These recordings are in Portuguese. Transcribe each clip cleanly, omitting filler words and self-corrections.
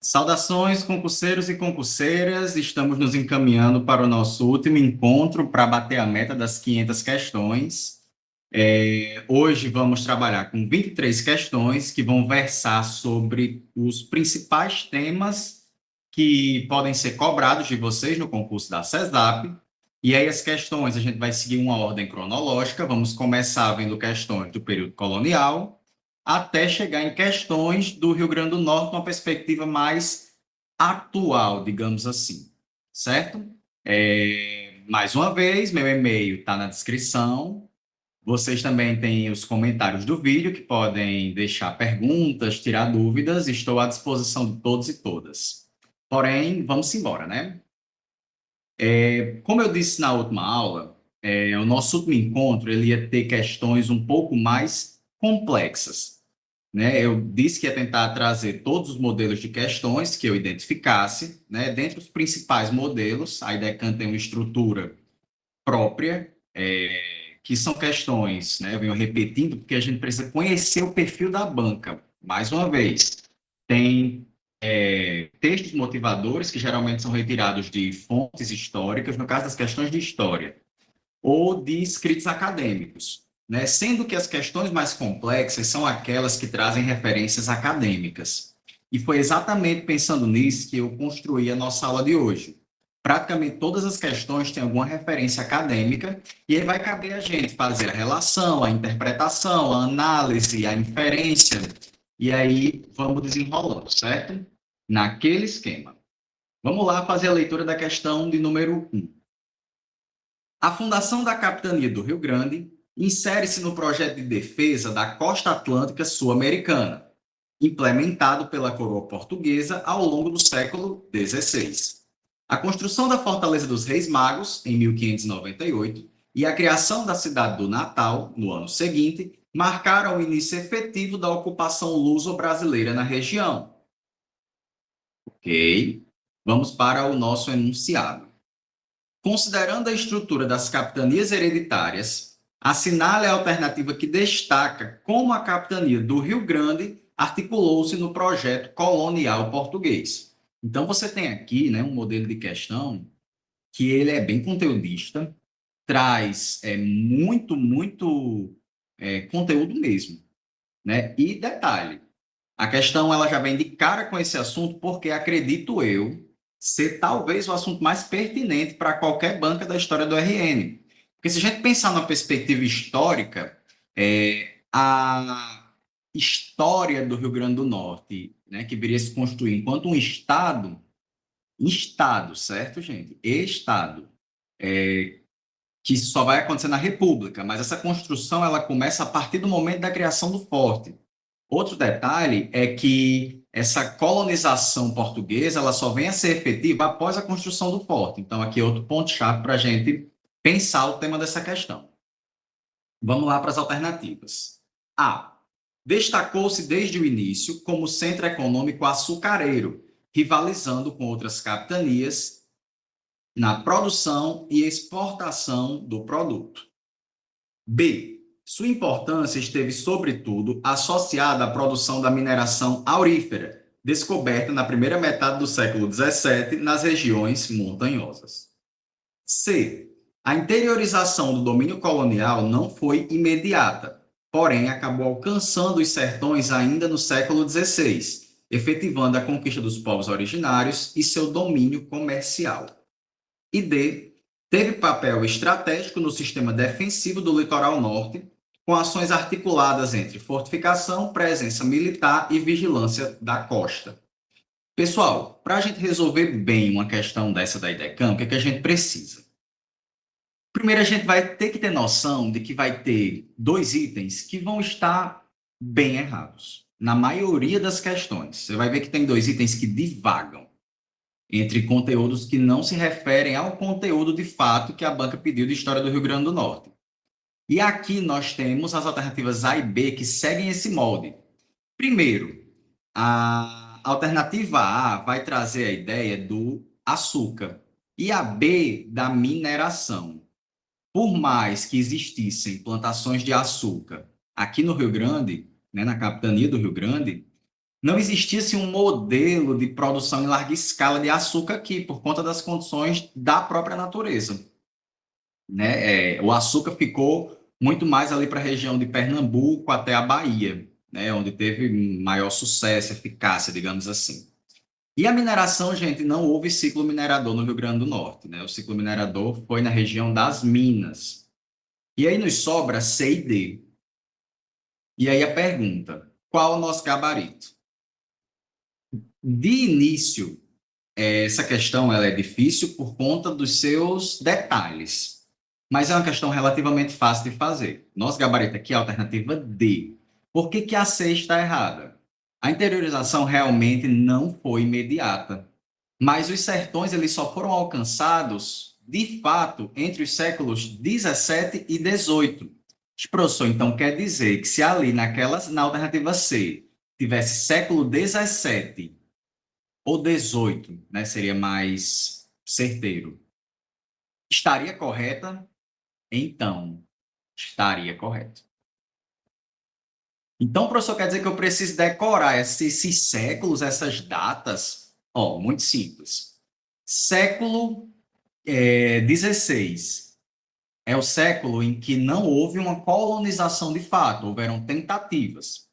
Saudações, concurseiros e concurseiras. Estamos nos encaminhando para o nosso último encontro para bater a meta das 500 questões. Hoje vamos trabalhar com 23 questões que vão versar sobre os principais temas que podem ser cobrados de vocês no concurso da CESAP. E aí as questões, a gente vai seguir uma ordem cronológica. Vamos começar vendo questões do período colonial, até chegar em questões do Rio Grande do Norte, uma perspectiva mais atual, digamos assim, certo? Mais uma vez, meu e-mail está na descrição. Vocês também têm os comentários do vídeo, que podem deixar perguntas, tirar dúvidas. Estou à disposição de todos e todas. Porém, vamos embora, né? Como eu disse na última aula, o nosso último encontro ele ia ter questões um pouco mais complexas, né? Eu disse que ia tentar trazer todos os modelos de questões que eu identificasse, né? Dentre os principais modelos, a IDECAN tem uma estrutura própria, que são questões, né? Eu venho repetindo, porque a gente precisa conhecer o perfil da banca. Mais uma vez, tem textos motivadores, que geralmente são retirados de fontes históricas, no caso das questões de história, ou de escritos acadêmicos, né? Sendo que as questões mais complexas são aquelas que trazem referências acadêmicas. E foi exatamente pensando nisso que eu construí a nossa aula de hoje. Praticamente todas as questões têm alguma referência acadêmica, e aí vai caber a gente fazer a relação, a interpretação, a análise, a inferência, e aí vamos desenrolando, certo? Naquele esquema. Vamos lá fazer a leitura da questão de número 1. A fundação da Capitania do Rio Grande insere-se no projeto de defesa da costa atlântica sul-americana, implementado pela coroa portuguesa ao longo do século XVI. A construção da Fortaleza dos Reis Magos, em 1598, e a criação da cidade do Natal, no ano seguinte, marcaram o início efetivo da ocupação luso-brasileira na região. Ok, vamos para o nosso enunciado. Considerando a estrutura das capitanias hereditárias, assinale a alternativa que destaca como a capitania do Rio Grande articulou-se no projeto colonial português. Então, você tem aqui, né, um modelo de questão que ele é bem conteudista, traz muito conteúdo mesmo, né? E detalhe, a questão ela já vem de cara com esse assunto porque acredito eu ser talvez o assunto mais pertinente para qualquer banca da história do RN. Porque se a gente pensar numa perspectiva histórica, a história do Rio Grande do Norte, né, que viria a se construir enquanto um estado, certo, gente? Estado, que só vai acontecer na República, mas essa construção ela começa a partir do momento da criação do forte. Outro detalhe é que essa colonização portuguesa ela só vem a ser efetiva após a construção do forte. Então, aqui é outro ponto-chave para a gente pensar o tema dessa questão. Vamos lá para as alternativas. A. Destacou-se desde o início como centro econômico açucareiro, rivalizando com outras capitanias na produção e exportação do produto. B. Sua importância esteve, sobretudo, associada à produção da mineração aurífera, descoberta na primeira metade do século XVII nas regiões montanhosas. C. A interiorização do domínio colonial não foi imediata, porém acabou alcançando os sertões ainda no século XVI, efetivando a conquista dos povos originários e seu domínio comercial. E D. Teve papel estratégico no sistema defensivo do litoral norte, com ações articuladas entre fortificação, presença militar e vigilância da costa. Pessoal, para a gente resolver bem uma questão dessa da IDECAM, o que a gente precisa? Primeiro, a gente vai ter que ter noção de que vai ter dois itens que vão estar bem errados. Na maioria das questões, você vai ver que tem dois itens que divagam entre conteúdos que não se referem ao conteúdo de fato que a banca pediu de História do Rio Grande do Norte. E aqui nós temos as alternativas A e B que seguem esse molde. Primeiro, a alternativa A vai trazer a ideia do açúcar e a B da mineração. Por mais que existissem plantações de açúcar aqui no Rio Grande, né, na capitania do Rio Grande, não existia assim, um modelo de produção em larga escala de açúcar aqui, por conta das condições da própria natureza, né? O açúcar ficou muito mais ali para a região de Pernambuco até a Bahia, né? Onde teve maior sucesso, eficácia, digamos assim. E a mineração, gente, não houve ciclo minerador no Rio Grande do Norte, né? O ciclo minerador foi na região das Minas. E aí nos sobra C e D. E aí a pergunta, qual o nosso gabarito? De início, essa questão ela é difícil por conta dos seus detalhes, mas é uma questão relativamente fácil de fazer. Nosso gabarito aqui é a alternativa D. Por que que a C está errada? A interiorização realmente não foi imediata, mas os sertões eles só foram alcançados, de fato, entre os séculos 17 e 18. Professor, então quer dizer que se ali na alternativa C tivesse século 17 ou 18, né, seria mais certeiro, estaria correta? Então, estaria correto. Então, professor, quer dizer que eu preciso decorar esses séculos, essas datas? Ó, muito simples. Século 16 é o século em que não houve uma colonização de fato, houveram tentativas.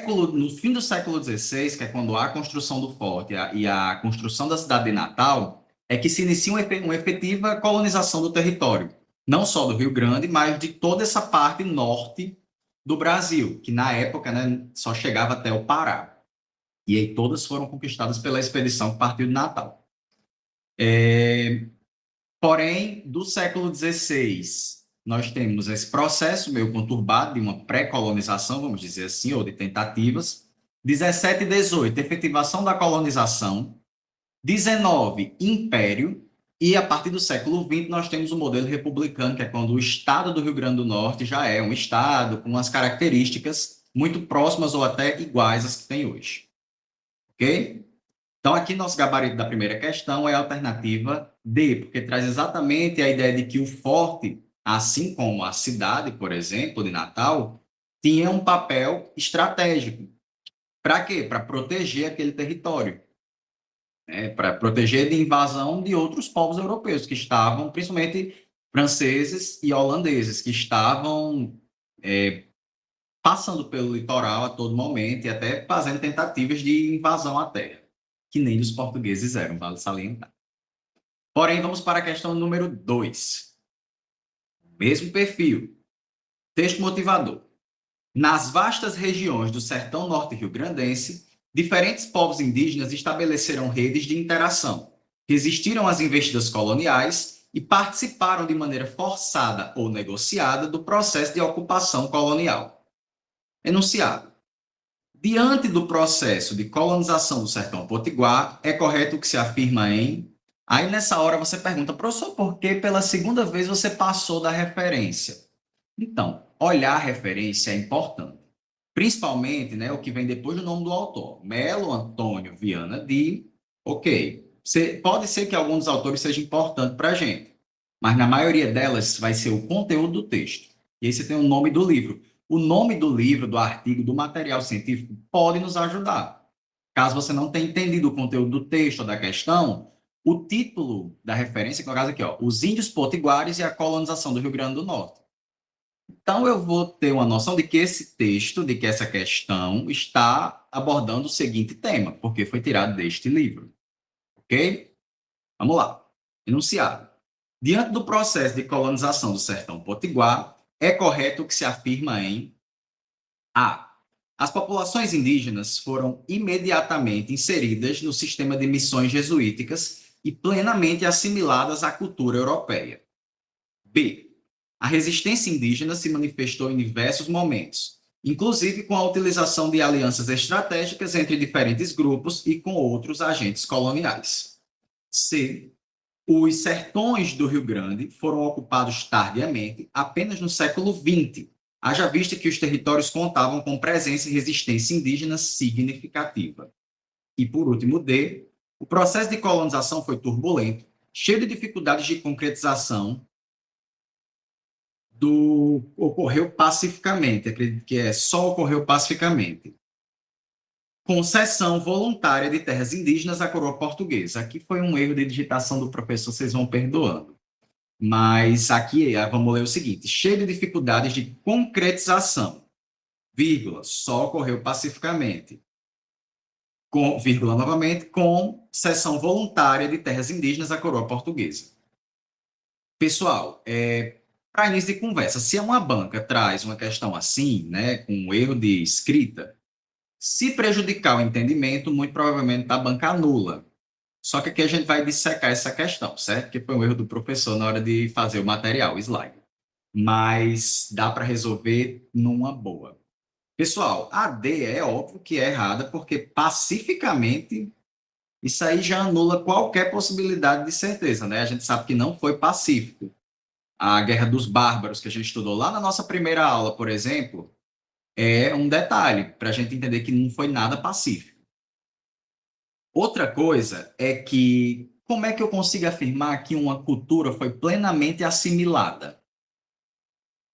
No fim do século XVI, que é quando há a construção do forte e a construção da cidade de Natal, é que se inicia uma efetiva colonização do território, não só do Rio Grande, mas de toda essa parte norte do Brasil, que na época, né, só chegava até o Pará. E aí todas foram conquistadas pela expedição que partiu de Natal. Porém, do século XVI, nós temos esse processo meio conturbado de uma pré-colonização, vamos dizer assim, ou de tentativas. 17 e 18, efetivação da colonização. 19, império. E a partir do século XX, nós temos o modelo republicano, que é quando o estado do Rio Grande do Norte já é um estado com as características muito próximas ou até iguais às que tem hoje. Ok? Então, aqui nosso gabarito da primeira questão é a alternativa D, porque traz exatamente a ideia de que o forte, assim como a cidade, por exemplo, de Natal, tinha um papel estratégico. Para quê? Para proteger aquele território, né? Para proteger de invasão de outros povos europeus que estavam, principalmente franceses e holandeses, que estavam passando pelo litoral a todo momento e até fazendo tentativas de invasão à terra, que nem os portugueses eram, vale salientar. Porém, vamos para a questão número 2. Mesmo perfil. Texto motivador. Nas vastas regiões do sertão norte rio-grandense, diferentes povos indígenas estabeleceram redes de interação, resistiram às investidas coloniais e participaram de maneira forçada ou negociada do processo de ocupação colonial. Enunciado. Diante do processo de colonização do sertão potiguar, é correto o que se afirma em... Aí, nessa hora, você pergunta, professor, por que pela segunda vez você passou da referência? Então, olhar a referência é importante. Principalmente, né, o que vem depois do nome do autor. Melo Antônio Viana de... Ok, pode ser que alguns dos autores sejam importantes para a gente, mas na maioria delas vai ser o conteúdo do texto. E aí você tem o nome do livro. O nome do livro, do artigo, do material científico pode nos ajudar. Caso você não tenha entendido o conteúdo do texto ou da questão, o título da referência, que é o caso aqui, ó, Os Índios Potiguares e a Colonização do Rio Grande do Norte. Então, eu vou ter uma noção de que esse texto, de que essa questão está abordando o seguinte tema, porque foi tirado deste livro. Ok? Vamos lá. Enunciado. Diante do processo de colonização do sertão potiguar, é correto o que se afirma em A. As populações indígenas foram imediatamente inseridas no sistema de missões jesuíticas e plenamente assimiladas à cultura europeia. B. A resistência indígena se manifestou em diversos momentos, inclusive com a utilização de alianças estratégicas entre diferentes grupos e com outros agentes coloniais. C. Os sertões do Rio Grande foram ocupados tardiamente, apenas no século XX, haja vista que os territórios contavam com presença e resistência indígena significativa. E, por último, D. O processo de colonização foi turbulento, cheio de dificuldades de concretização ocorreu pacificamente, acredito que só ocorreu pacificamente. concessão voluntária de terras indígenas à coroa portuguesa. Aqui foi um erro de digitação do professor, vocês vão perdoando. Mas aqui vamos ler o seguinte: cheio de dificuldades de concretização, vírgula, só ocorreu pacificamente, com, vírgula novamente, com cessão voluntária de terras indígenas à coroa portuguesa. Pessoal, para início de conversa, se uma banca traz uma questão assim, né, com um erro de escrita, se prejudicar o entendimento, muito provavelmente a banca anula. Só que aqui a gente vai dissecar essa questão, certo? Que foi um erro do professor na hora de fazer o material, o slide. Mas dá para resolver numa boa. Pessoal, a D é óbvio que é errada, porque pacificamente isso aí já anula qualquer possibilidade de certeza, né? A gente sabe que não foi pacífico. A Guerra dos Bárbaros, que a gente estudou lá na nossa primeira aula, por exemplo, é um detalhe para a gente entender que não foi nada pacífico. Outra coisa é que como é que eu consigo afirmar que uma cultura foi plenamente assimilada?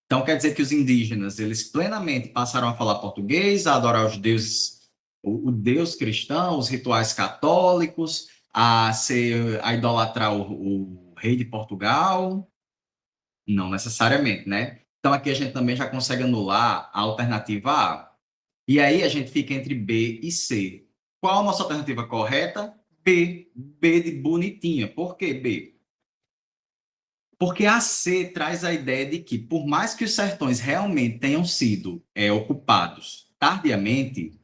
Então quer dizer que os indígenas, eles plenamente passaram a falar português, a adorar os deuses, o Deus cristão, os rituais católicos, a idolatrar o rei de Portugal? Não necessariamente, né? Então aqui a gente também já consegue anular a alternativa A. E aí a gente fica entre B e C. Qual a nossa alternativa correta? B. B de bonitinha. Por que B? Porque a C traz a ideia de que, por mais que os sertões realmente tenham sido ocupados tardiamente,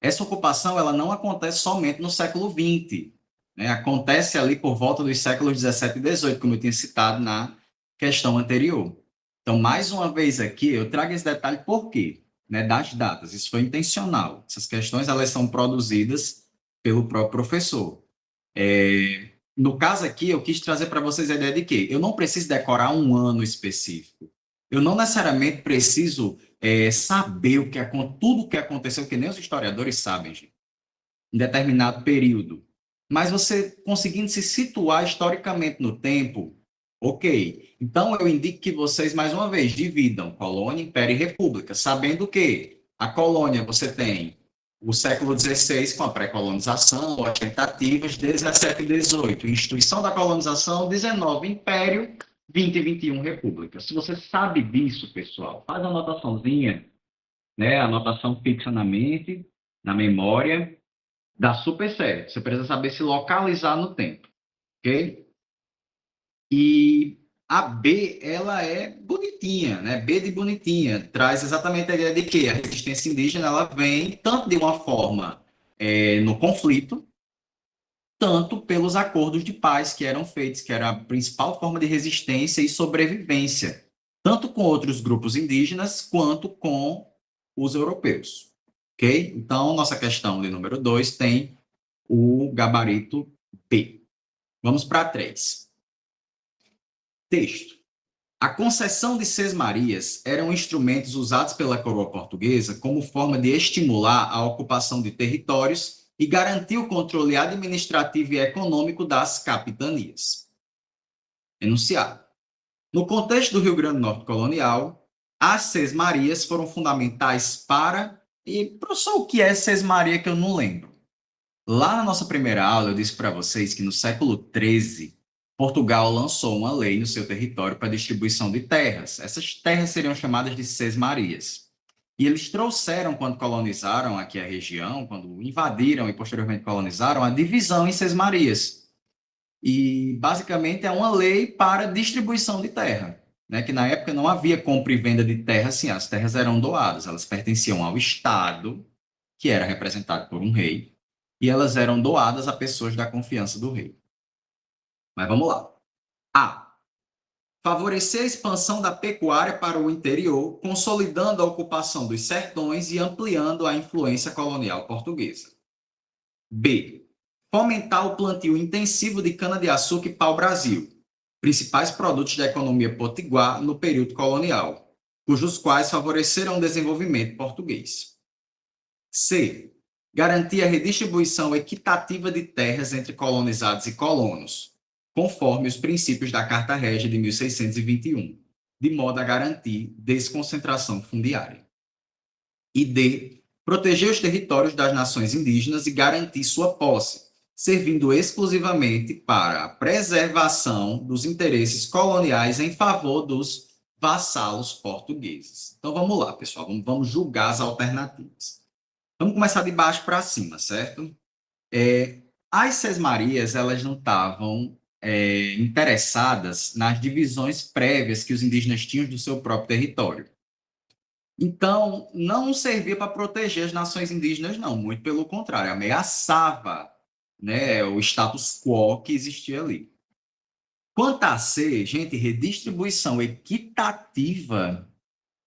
essa ocupação ela não acontece somente no século XX. Né? Acontece ali por volta dos séculos 17 e 18, como eu tinha citado na questão anterior. Então, mais uma vez aqui, eu trago esse detalhe por quê? Né, das datas. Isso foi intencional. Essas questões elas são produzidas pelo próprio professor. No caso aqui, eu quis trazer para vocês a ideia de que eu não preciso decorar um ano específico. Eu não necessariamente preciso saber tudo o que aconteceu, que nem os historiadores sabem, gente, em determinado período. Mas você conseguindo se situar historicamente no tempo, ok. Então eu indico que vocês, mais uma vez, dividam colônia, império e república, sabendo que a colônia você tem o século XVI com a pré-colonização, as tentativas, 17 e 18, instituição da colonização, 19, império, 20 e 21, república. Se você sabe disso, pessoal, faz a anotaçãozinha, né? A anotação fixa na mente, na memória, dá super certo. Você precisa saber se localizar no tempo, ok? E a B, ela é bonitinha, né? B de bonitinha, traz exatamente a ideia de que a resistência indígena, ela vem tanto de uma forma no conflito, tanto pelos acordos de paz que eram feitos, que era a principal forma de resistência e sobrevivência, tanto com outros grupos indígenas, quanto com os europeus, ok? Então, nossa questão de número 2 tem o gabarito B. Vamos para 3. Texto. A concessão de sesmarias eram instrumentos usados pela coroa portuguesa como forma de estimular a ocupação de territórios e garantir o controle administrativo e econômico das capitanias. Enunciado. No contexto do Rio Grande do Norte colonial, as sesmarias foram fundamentais para... E, professor, o que é sesmaria que eu não lembro? Lá na nossa primeira aula, eu disse para vocês que no século XIII, Portugal lançou uma lei no seu território para distribuição de terras. Essas terras seriam chamadas de sesmarias. E eles trouxeram, quando colonizaram aqui a região, quando invadiram e posteriormente colonizaram, a divisão em sesmarias. E, basicamente, é uma lei para distribuição de terra, né? Que na época não havia compra e venda de terra, assim, as terras eram doadas, elas pertenciam ao Estado, que era representado por um rei, e elas eram doadas a pessoas da confiança do rei. Mas vamos lá. A. Favorecer a expansão da pecuária para o interior, consolidando a ocupação dos sertões e ampliando a influência colonial portuguesa. B. Fomentar o plantio intensivo de cana-de-açúcar e pau-brasil, principais produtos da economia potiguar no período colonial, cujos quais favoreceram o desenvolvimento português. C. Garantir a redistribuição equitativa de terras entre colonizados e colonos, conforme os princípios da Carta Régia de 1621, de modo a garantir desconcentração fundiária. E D. proteger os territórios das nações indígenas e garantir sua posse, servindo exclusivamente para a preservação dos interesses coloniais em favor dos vassalos portugueses. Então vamos lá, pessoal, vamos julgar as alternativas. Vamos começar de baixo para cima, certo? As sesmarias, elas não estavam interessadas nas divisões prévias que os indígenas tinham do seu próprio território. Então, não servia para proteger as nações indígenas, não, muito pelo contrário, ameaçava, né, o status quo que existia ali. Quanto a C, gente, redistribuição equitativa,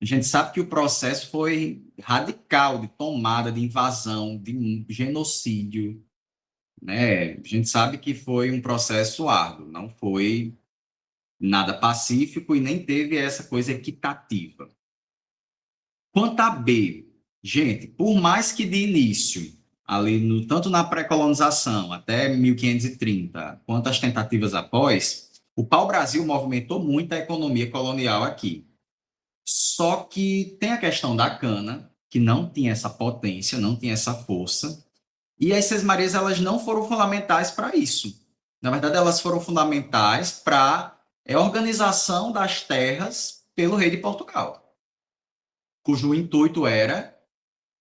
a gente sabe que o processo foi radical de tomada, de invasão, de genocídio, né? A gente sabe que foi um processo árduo, não foi nada pacífico e nem teve essa coisa equitativa. Quanto a B, gente, por mais que de início, ali tanto na pré-colonização até 1530, quanto as tentativas após, o pau-brasil movimentou muito a economia colonial aqui. Só que tem a questão da cana, que não tinha essa potência, não tinha essa força, e as sesmarias elas não foram fundamentais para isso. Na verdade, elas foram fundamentais para a organização das terras pelo rei de Portugal, cujo intuito era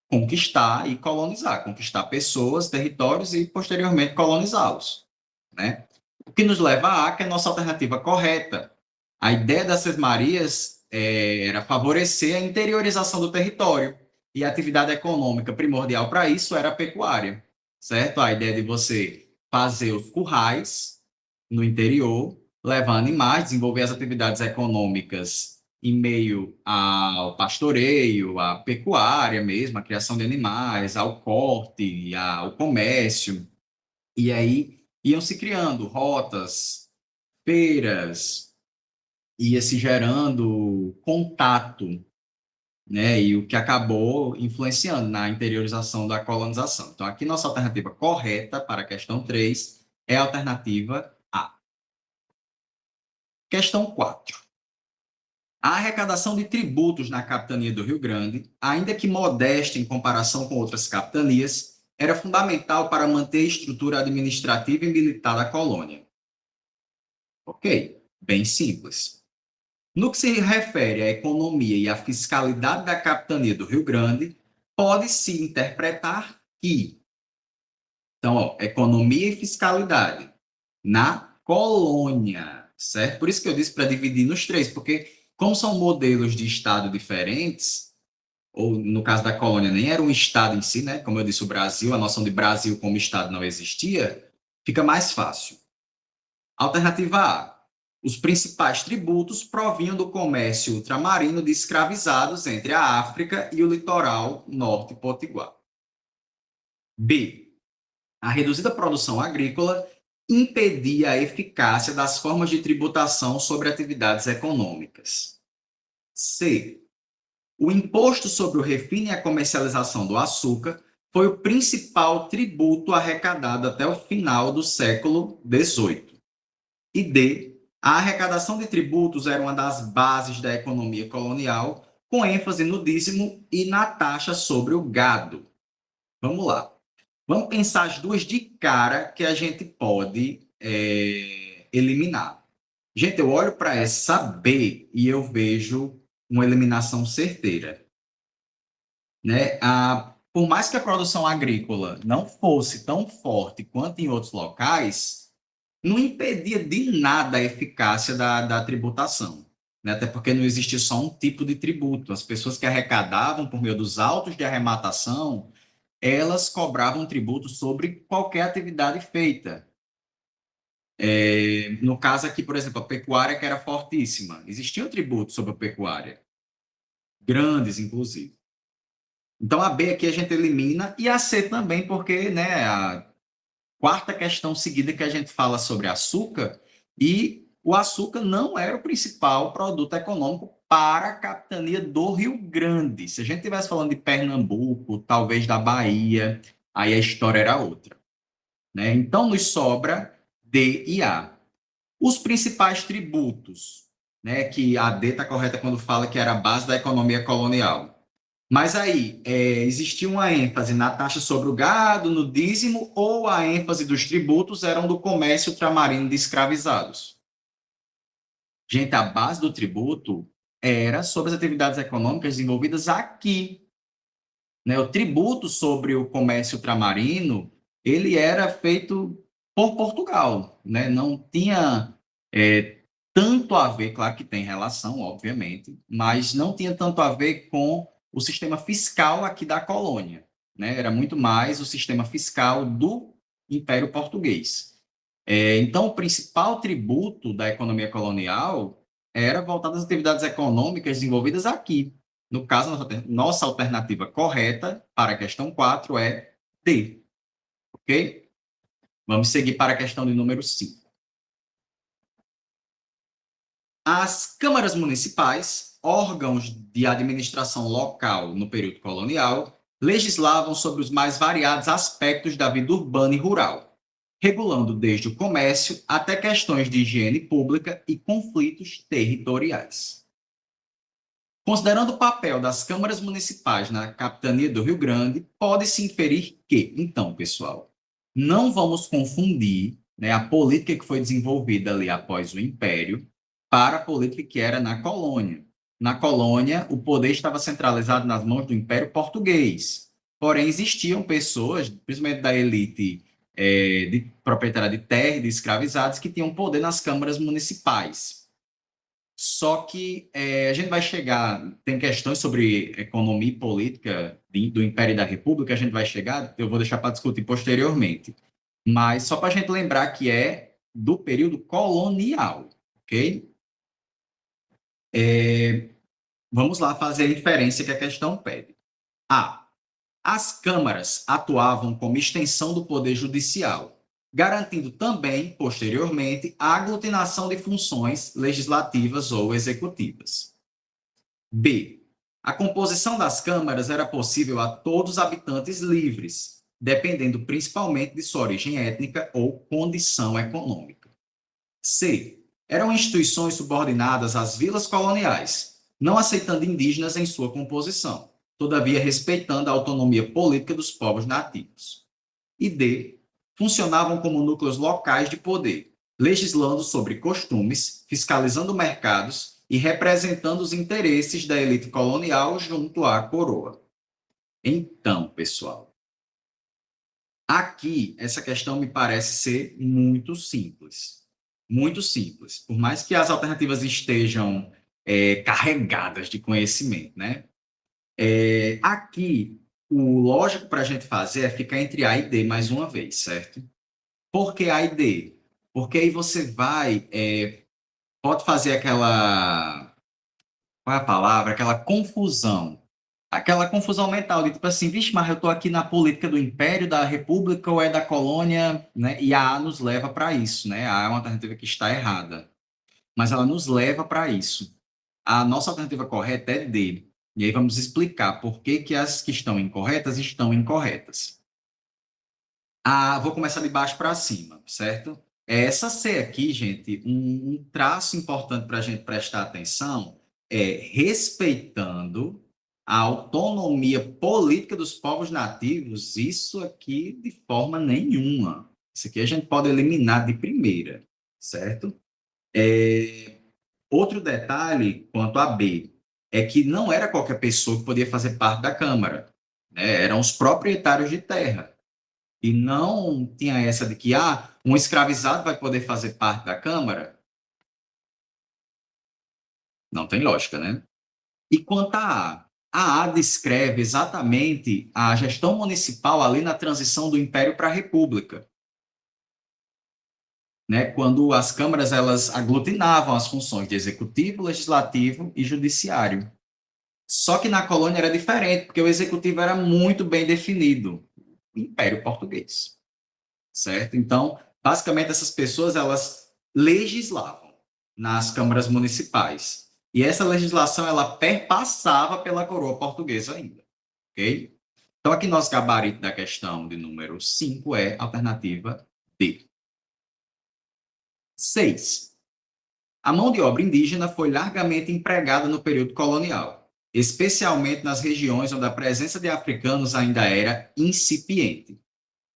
conquistar e colonizar, conquistar pessoas, territórios e, posteriormente, colonizá-los, né? O que nos leva a que é a nossa alternativa correta. A ideia das sesmarias era favorecer a interiorização do território, e a atividade econômica primordial para isso era a pecuária, certo? A ideia de você fazer os currais no interior, levar animais, desenvolver as atividades econômicas em meio ao pastoreio, à pecuária mesmo, à criação de animais, ao corte, ao comércio. E aí iam se criando rotas, feiras, ia se gerando contato, né? E o que acabou influenciando na interiorização da colonização. Então, aqui nossa alternativa correta para a questão 3 é a alternativa A. Questão 4. A arrecadação de tributos na capitania do Rio Grande, ainda que modesta em comparação com outras capitanias, era fundamental para manter a estrutura administrativa e militar da colônia. Ok, bem simples. No que se refere à economia e à fiscalidade da capitania do Rio Grande, pode-se interpretar que, então, economia e fiscalidade na colônia, certo? Por isso que eu disse para dividir nos três, porque como são modelos de Estado diferentes, ou no caso da colônia nem era um Estado em si, né? Como eu disse, o Brasil, a noção de Brasil como Estado não existia, fica mais fácil. Alternativa A. Os principais tributos provinham do comércio ultramarino de escravizados entre a África e o litoral norte potiguar. B. A reduzida produção agrícola impedia a eficácia das formas de tributação sobre atividades econômicas. C. O imposto sobre o refino e a comercialização do açúcar foi o principal tributo arrecadado até o final do século XVIII. E D. A arrecadação de tributos era uma das bases da economia colonial, com ênfase no dízimo e na taxa sobre o gado. Vamos lá. Vamos pensar as duas de cara que a gente pode eliminar. Gente, eu olho para essa B e eu vejo uma eliminação certeira, né? Por mais que a produção agrícola não fosse tão forte quanto em outros locais, não impedia de nada a eficácia da tributação, né? Até porque não existia só um tipo de tributo. As pessoas que arrecadavam por meio dos autos de arrematação, elas cobravam tributo sobre qualquer atividade feita. No caso aqui, por exemplo, a pecuária, que era fortíssima. Existiam tributos sobre a pecuária, grandes, inclusive. Então, a B aqui a gente elimina, e a C também, porque, né, a quarta questão seguida que a gente fala sobre açúcar, e o açúcar não era o principal produto econômico para a capitania do Rio Grande. Se a gente estivesse falando de Pernambuco, talvez da Bahia, aí a história era outra, né? Então, nos sobra D e A. Os principais tributos, né, que a D está correta quando fala que era a base da economia colonial. Mas aí, existia uma ênfase na taxa sobre o gado, no dízimo, ou a ênfase dos tributos eram do comércio ultramarino de escravizados? Gente, a base do tributo era sobre as atividades econômicas desenvolvidas aqui, né? O tributo sobre o comércio ultramarino, ele era feito por Portugal, né? Não tinha tanto a ver, claro que tem relação, obviamente, mas não tinha tanto a ver com o sistema fiscal aqui da colônia, né? Era muito mais o sistema fiscal do Império Português. Então, o principal tributo da economia colonial era voltado às atividades econômicas desenvolvidas aqui. No caso, nossa alternativa correta para a questão 4 é D, ok? Vamos seguir para a questão de número 5. As câmaras municipais, órgãos de administração local no período colonial, legislavam sobre os mais variados aspectos da vida urbana e rural, regulando desde o comércio até questões de higiene pública e conflitos territoriais. Considerando o papel das câmaras municipais na capitania do Rio Grande, pode-se inferir que, então, pessoal, não vamos confundir, né, a política que foi desenvolvida ali após o Império para a política que era na colônia. Na colônia, o poder estava centralizado nas mãos do Império Português. Porém, existiam pessoas, principalmente da elite de proprietária de terra e de escravizados, que tinham poder nas câmaras municipais. Só que a gente vai chegar, tem questões sobre economia e política do Império e da República, a gente vai chegar, eu vou deixar para discutir posteriormente. Mas só para a gente lembrar que é do período colonial, ok? Vamos lá fazer a inferência que a questão pede. A. As câmaras atuavam como extensão do poder judicial, garantindo também, posteriormente, a aglutinação de funções legislativas ou executivas. B. A composição das câmaras era possível a todos os habitantes livres, dependendo principalmente de sua origem étnica ou condição econômica. C. Eram instituições subordinadas às vilas coloniais, não aceitando indígenas em sua composição, todavia respeitando a autonomia política dos povos nativos. E D. Funcionavam como núcleos locais de poder, legislando sobre costumes, fiscalizando mercados e representando os interesses da elite colonial junto à coroa. Então, pessoal, aqui essa questão me parece ser muito simples. Muito simples. Por mais que as alternativas estejam carregadas de conhecimento, né? Aqui, o lógico para a gente fazer é ficar entre A e D mais uma vez, certo? Por que A e D? Porque aí você vai, pode fazer aquela, qual é a palavra? Aquela confusão mental de tipo assim, vixe, mas eu estou aqui na política do Império, da República ou é da colônia, né? E a A nos leva para isso, né? A A é uma alternativa que está errada, mas ela nos leva para isso. A nossa alternativa correta é D. E aí vamos explicar por que que as que estão incorretas estão incorretas. Vou começar de baixo para cima, certo? Essa C aqui, gente, um traço importante para a gente prestar atenção é respeitando a autonomia política dos povos nativos, isso aqui de forma nenhuma. Isso aqui a gente pode eliminar de primeira, certo? Outro detalhe quanto a B é que não era qualquer pessoa que podia fazer parte da Câmara, né? Eram os proprietários de terra. E não tinha essa de que um escravizado vai poder fazer parte da Câmara. Não tem lógica, né? E quanto a A descreve exatamente a gestão municipal ali na transição do Império para a República, né? Quando as câmaras elas aglutinavam as funções de executivo, legislativo e judiciário. Só que na colônia era diferente, porque o executivo era muito bem definido, o Império Português, certo? Então, basicamente essas pessoas elas legislavam nas câmaras municipais. E essa legislação ela perpassava pela coroa portuguesa ainda, ok? Então, aqui nosso gabarito da questão de número 5 é alternativa D. 6. A mão de obra indígena foi largamente empregada no período colonial, especialmente nas regiões onde a presença de africanos ainda era incipiente.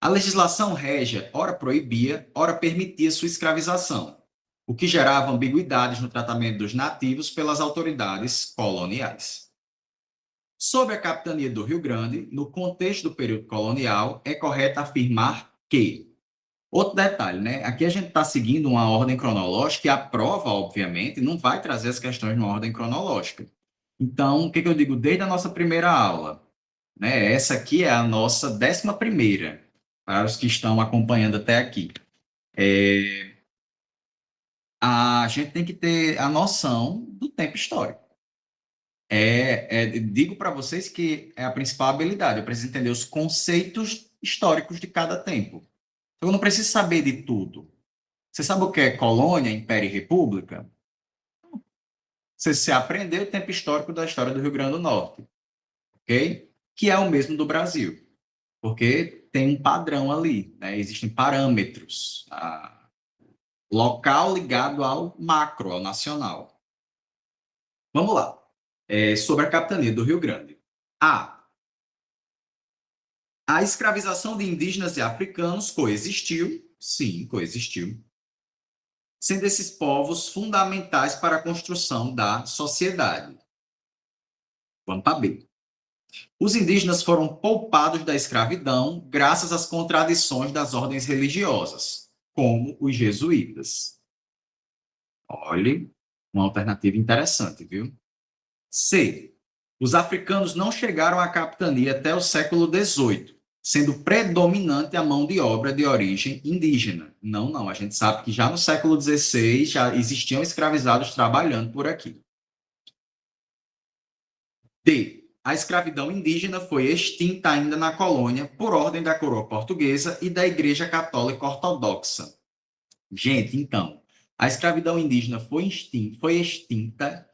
A legislação régia ora proibia, ora permitia sua escravização, o que gerava ambiguidades no tratamento dos nativos pelas autoridades coloniais. Sob a capitania do Rio Grande, no contexto do período colonial, é correto afirmar que... Outro detalhe, né? Aqui a gente está seguindo uma ordem cronológica e a prova, obviamente, não vai trazer as questões numa ordem cronológica. Então, o que eu digo desde a nossa primeira aula? Né? Essa aqui é a nossa 11ª, para os que estão acompanhando até aqui. A gente tem que ter a noção do tempo histórico. Digo para vocês que é a principal habilidade, eu preciso entender os conceitos históricos de cada tempo. Eu não preciso saber de tudo. Você sabe o que é colônia, império e república? Você aprendeu o tempo histórico da história do Rio Grande do Norte, ok? Que é o mesmo do Brasil, porque tem um padrão ali, né? Existem parâmetros. Local ligado ao macro, ao nacional. Vamos lá. Sobre a capitania do Rio Grande. A escravização de indígenas e africanos coexistiu, sim, coexistiu, sendo esses povos fundamentais para a construção da sociedade. Vamos para B. Os indígenas foram poupados da escravidão graças às contradições das ordens religiosas, como os jesuítas. Olhe, uma alternativa interessante, viu? C. Os africanos não chegaram à capitania até o século XVIII, sendo predominante a mão de obra de origem indígena. Não, a gente sabe que já no século XVI já existiam escravizados trabalhando por aqui. D. A escravidão indígena foi extinta ainda na colônia por ordem da coroa portuguesa e da Igreja Católica Ortodoxa. Gente, então, a escravidão indígena foi extinta,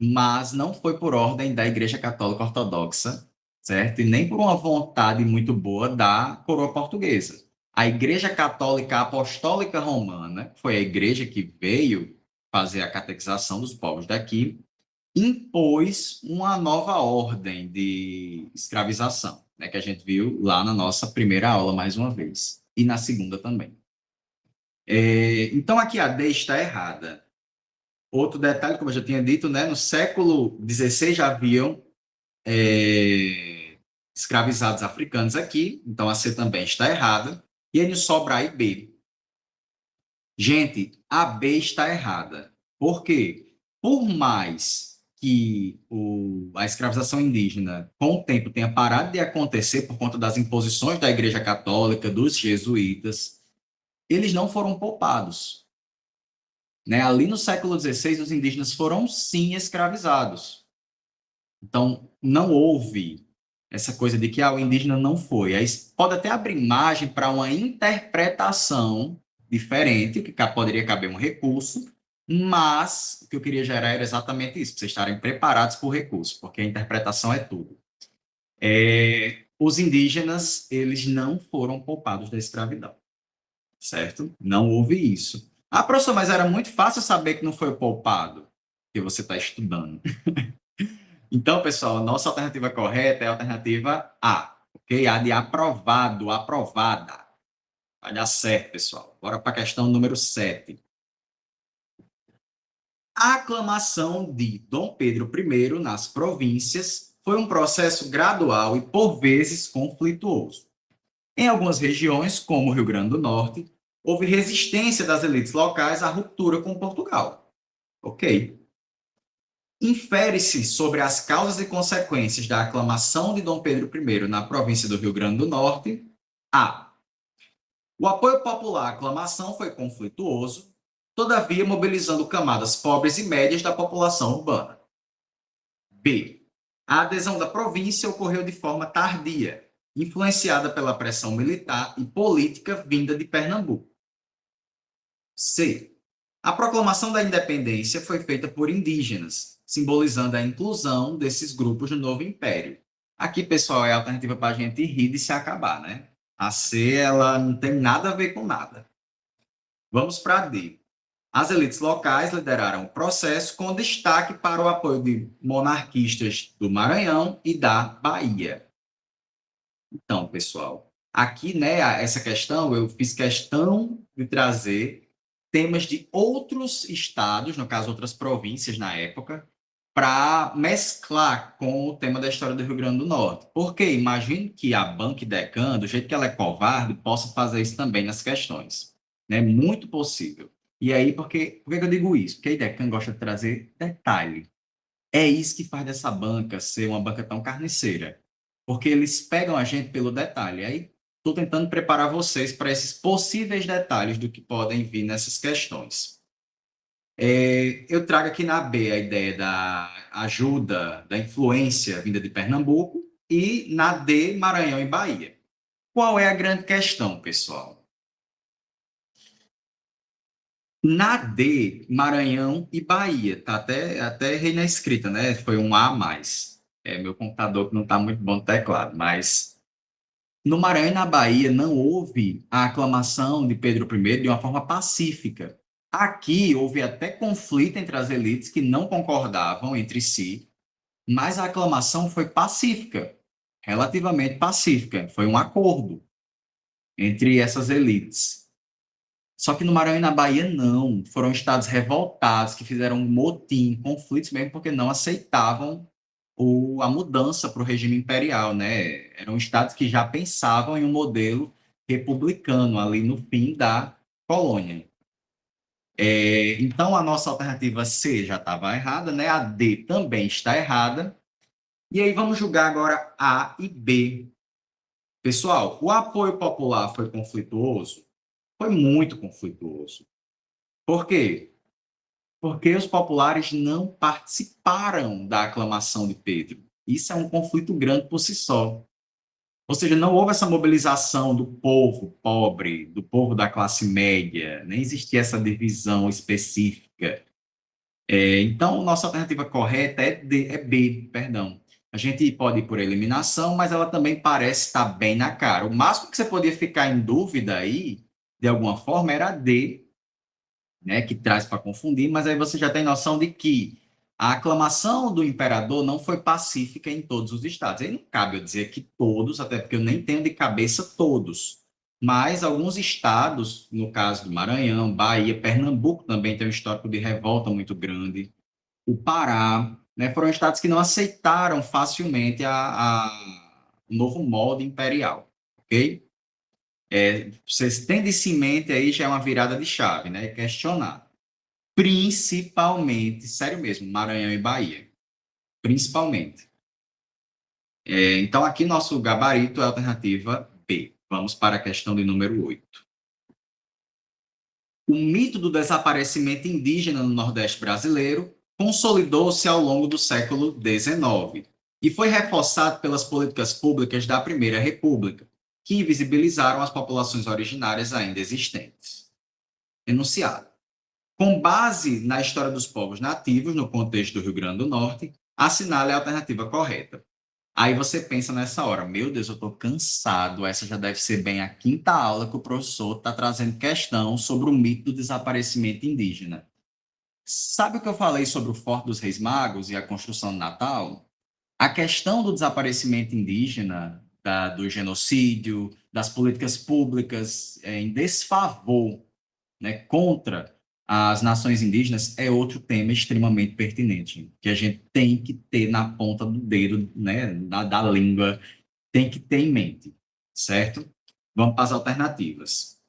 mas não foi por ordem da Igreja Católica Ortodoxa, certo? E nem por uma vontade muito boa da coroa portuguesa. A Igreja Católica Apostólica Romana, que foi a igreja que veio fazer a catequização dos povos daqui, impôs uma nova ordem de escravização, né, que a gente viu lá na nossa primeira aula, mais uma vez, e na segunda também. Então, aqui a D está errada. Outro detalhe, como eu já tinha dito, né, no século XVI já haviam escravizados africanos aqui, então a C também está errada, e aí nos sobra A e B. Gente, a B está errada. Por quê? Por mais que a escravização indígena, com o tempo, tenha parado de acontecer por conta das imposições da Igreja Católica, dos jesuítas, eles não foram poupados. Né? Ali no século XVI, os indígenas foram, sim, escravizados. Então, não houve essa coisa de que o indígena não foi. Aí pode até abrir margem para uma interpretação diferente, que poderia caber um recurso, mas o que eu queria gerar era exatamente isso, para vocês estarem preparados para o recurso, porque a interpretação é tudo. Os indígenas, eles não foram poupados da escravidão, certo? Não houve isso. Professor, mas era muito fácil saber que não foi poupado, que você está estudando. Então, pessoal, a nossa alternativa correta é a alternativa A, ok? A de aprovado, aprovada. Vai dar certo, pessoal. Bora para a questão número 7. A aclamação de Dom Pedro I nas províncias foi um processo gradual e, por vezes, conflituoso. Em algumas regiões, como o Rio Grande do Norte, houve resistência das elites locais à ruptura com Portugal. Ok. Infere-se sobre as causas e consequências da aclamação de Dom Pedro I na província do Rio Grande do Norte. A. O apoio popular à aclamação foi conflituoso, todavia mobilizando camadas pobres e médias da população urbana. B. A adesão da província ocorreu de forma tardia, influenciada pela pressão militar e política vinda de Pernambuco. C. A proclamação da independência foi feita por indígenas, simbolizando a inclusão desses grupos no novo império. Aqui, pessoal, é a alternativa para a gente rir e se acabar, né? A C, ela não tem nada a ver com nada. Vamos para a D. As elites locais lideraram o processo com destaque para o apoio de monarquistas do Maranhão e da Bahia. Então, pessoal, aqui, né, essa questão, eu fiz questão de trazer temas de outros estados, no caso, outras províncias na época, para mesclar com o tema da história do Rio Grande do Norte. Porque imagino que a Banca Decan, do jeito que ela é covarde, possa fazer isso também nas questões. É, né? Muito possível. E aí, por que eu digo isso? Porque a IDECAN gosta de trazer detalhe. É isso que faz dessa banca ser uma banca tão carniceira. Porque eles pegam a gente pelo detalhe. Aí, estou tentando preparar vocês para esses possíveis detalhes do que podem vir nessas questões. Eu trago aqui na B a ideia da ajuda, da influência vinda de Pernambuco, e na D, Maranhão e Bahia. Qual é a grande questão, pessoal? Na D, Maranhão e Bahia, tá até errei na escrita, né? Foi um A a mais. É meu computador que não está muito bom no teclado, mas no Maranhão e na Bahia não houve a aclamação de Pedro I de uma forma pacífica. Aqui houve até conflito entre as elites que não concordavam entre si, mas a aclamação foi pacífica, relativamente pacífica. Foi um acordo entre essas elites. Só que no Maranhão e na Bahia, não. Foram estados revoltados, que fizeram um motim, conflitos mesmo, porque não aceitavam a mudança para o regime imperial, né? Eram estados que já pensavam em um modelo republicano ali no fim da colônia. Então, a nossa alternativa C já estava errada, né? A D também está errada. E aí vamos julgar agora A e B. Pessoal, o apoio popular foi conflituoso? Foi muito conflituoso. Por quê? Porque os populares não participaram da aclamação de Pedro. Isso é um conflito grande por si só. Ou seja, não houve essa mobilização do povo pobre, do povo da classe média, nem existia essa divisão específica. Então, nossa alternativa correta é B, perdão. A gente pode ir por eliminação, mas ela também parece estar bem na cara. O máximo que você podia ficar em dúvida aí, de alguma forma, era D, né, que traz para confundir, mas aí você já tem noção de que a aclamação do imperador não foi pacífica em todos os estados. Aí não cabe eu dizer que todos, até porque eu nem tenho de cabeça todos, mas alguns estados, no caso do Maranhão, Bahia, Pernambuco também tem um histórico de revolta muito grande, o Pará, né, foram estados que não aceitaram facilmente o novo molde imperial, ok? Vocês tendo isso em mente aí já é uma virada de chave, né? Questionar. Principalmente, sério mesmo, Maranhão e Bahia. Principalmente. Então, aqui nosso gabarito é a alternativa B. Vamos para a questão de número 8. O mito do desaparecimento indígena no Nordeste brasileiro consolidou-se ao longo do século XIX e foi reforçado pelas políticas públicas da Primeira República, que visibilizaram as populações originárias ainda existentes. Enunciado. Com base na história dos povos nativos, no contexto do Rio Grande do Norte, assinale a alternativa correta. Aí você pensa nessa hora, meu Deus, eu estou cansado, essa já deve ser bem a quinta aula que o professor está trazendo questão sobre o mito do desaparecimento indígena. Sabe o que eu falei sobre o Forte dos Reis Magos e a construção do Natal? A questão do desaparecimento indígena, do genocídio, das políticas públicas em desfavor, né, contra as nações indígenas é outro tema extremamente pertinente, que a gente tem que ter na ponta do dedo, né, da língua, tem que ter em mente, certo? Vamos para as alternativas.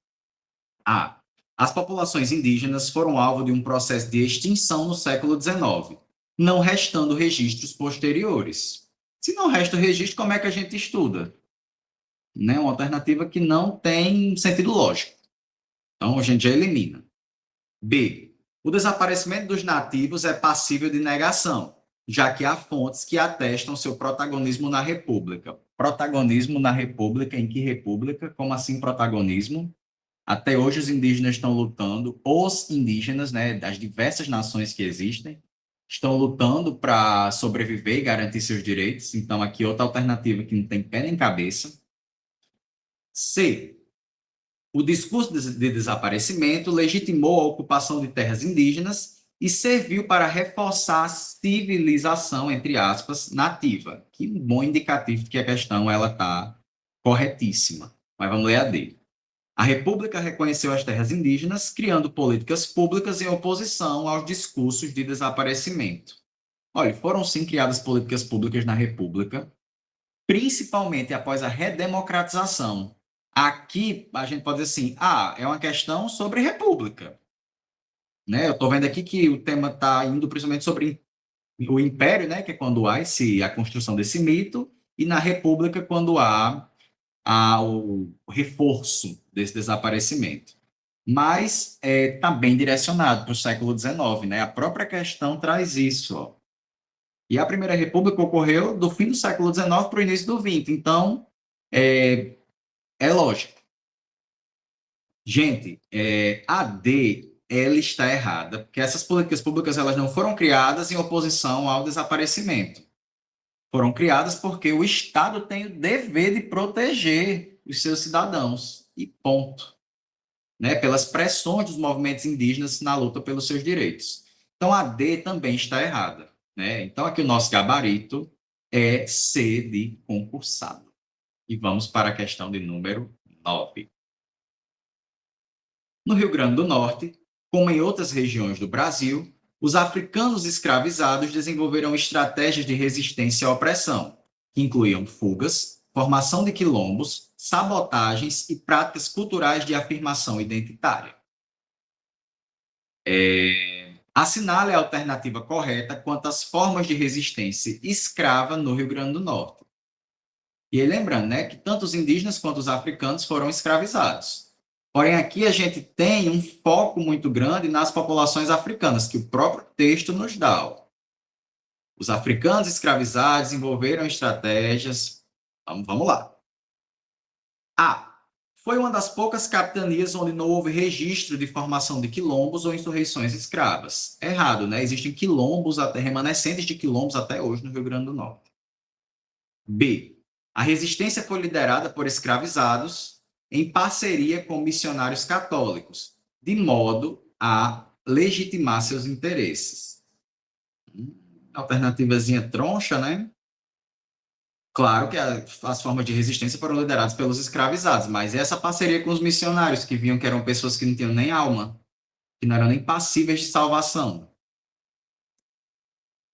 A. As populações indígenas foram alvo de um processo de extinção no século XIX, não restando registros posteriores. Se não resta registro, como é que a gente estuda? Né? Uma alternativa que não tem sentido lógico. Então, a gente já elimina. B. O desaparecimento dos nativos é passível de negação, já que há fontes que atestam seu protagonismo na República. Protagonismo na República? Em que República? Como assim protagonismo? Até hoje os indígenas estão lutando, os indígenas, né, das diversas nações que existem, estão lutando para sobreviver e garantir seus direitos. Então, aqui outra alternativa que não tem pé nem cabeça. C. O discurso de desaparecimento legitimou a ocupação de terras indígenas e serviu para reforçar a civilização, entre aspas, nativa. Que um bom indicativo de que a questão ela está corretíssima. Mas vamos ler a D. A República reconheceu as terras indígenas, criando políticas públicas em oposição aos discursos de desaparecimento. Olha, foram sim criadas políticas públicas na República, principalmente após a redemocratização. Aqui a gente pode dizer assim, é uma questão sobre república. Né? Eu estou vendo aqui que o tema está indo principalmente sobre o império, né? Que é quando há a construção desse mito, e na república quando há o reforço desse desaparecimento. Mas está bem direcionado para o século XIX, né? A própria questão traz isso, ó. E a Primeira República ocorreu do fim do século XIX para o início do XX. Então, é lógico. Gente, a D, ela está errada, porque essas políticas públicas elas não foram criadas em oposição ao desaparecimento. Foram criadas porque o Estado tem o dever de proteger os seus cidadãos, e ponto. Né? Pelas pressões dos movimentos indígenas na luta pelos seus direitos. Então, a D também está errada. Né? Então, aqui o nosso gabarito é C de concursado. E vamos para a questão de número 9. No Rio Grande do Norte, como em outras regiões do Brasil, os africanos escravizados desenvolveram estratégias de resistência à opressão, que incluíam fugas, formação de quilombos, sabotagens e práticas culturais de afirmação identitária. Assinale a alternativa correta quanto às formas de resistência escrava no Rio Grande do Norte. E aí, lembrando, né, que tanto os indígenas quanto os africanos foram escravizados. Porém, aqui a gente tem um foco muito grande nas populações africanas, que o próprio texto nos dá. Ó. Os africanos escravizados desenvolveram estratégias. Vamos lá. A. Foi uma das poucas capitanias onde não houve registro de formação de quilombos ou insurreições escravas. Errado, né? Existem quilombos, remanescentes de quilombos até hoje no Rio Grande do Norte. B. A resistência foi liderada por escravizados em parceria com missionários católicos, de modo a legitimar seus interesses. Alternativazinha troncha, né? Claro que as formas de resistência foram lideradas pelos escravizados, mas essa parceria com os missionários, que viam que eram pessoas que não tinham nem alma, que não eram nem passíveis de salvação.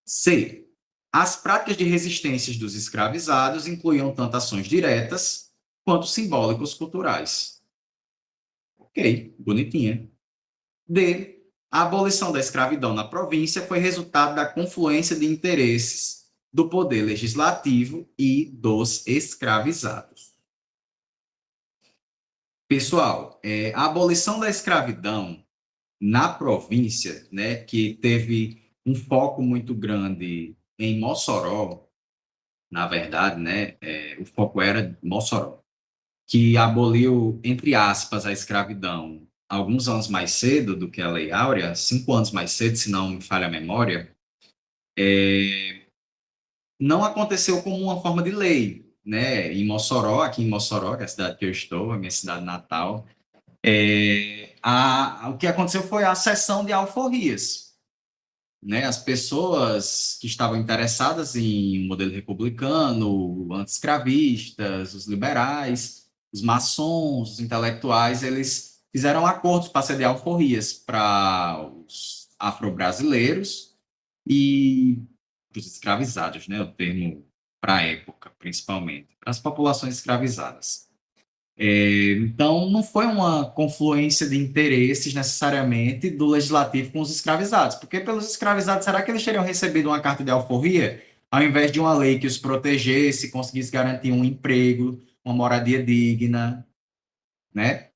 C. As práticas de resistência dos escravizados incluíam tanto ações diretas quanto simbólicos culturais. Ok, bonitinha. D. A abolição da escravidão na província foi resultado da confluência de interesses do poder legislativo e dos escravizados. Pessoal, a abolição da escravidão na província, né, que teve um foco muito grande em Mossoró, na verdade, né, o foco era Mossoró, que aboliu, entre aspas, a escravidão alguns anos mais cedo do que a Lei Áurea, 5 anos mais cedo, se não me falha a memória, não aconteceu como uma forma de lei, né? Em Mossoró, aqui em Mossoró, que é a cidade que eu estou, a minha cidade natal, o que aconteceu foi a cessão de alforrias, né? As pessoas que estavam interessadas em modelo republicano, anti-escravistas, os liberais, os maçons, os intelectuais, eles fizeram acordos para ceder alforrias para os afro-brasileiros e os escravizados, né? O termo para a época, principalmente, para as populações escravizadas. Então, não foi uma confluência de interesses necessariamente do legislativo com os escravizados, porque pelos escravizados, será que eles teriam recebido uma carta de alforria, ao invés de uma lei que os protegesse, conseguisse garantir um emprego, uma moradia digna, né?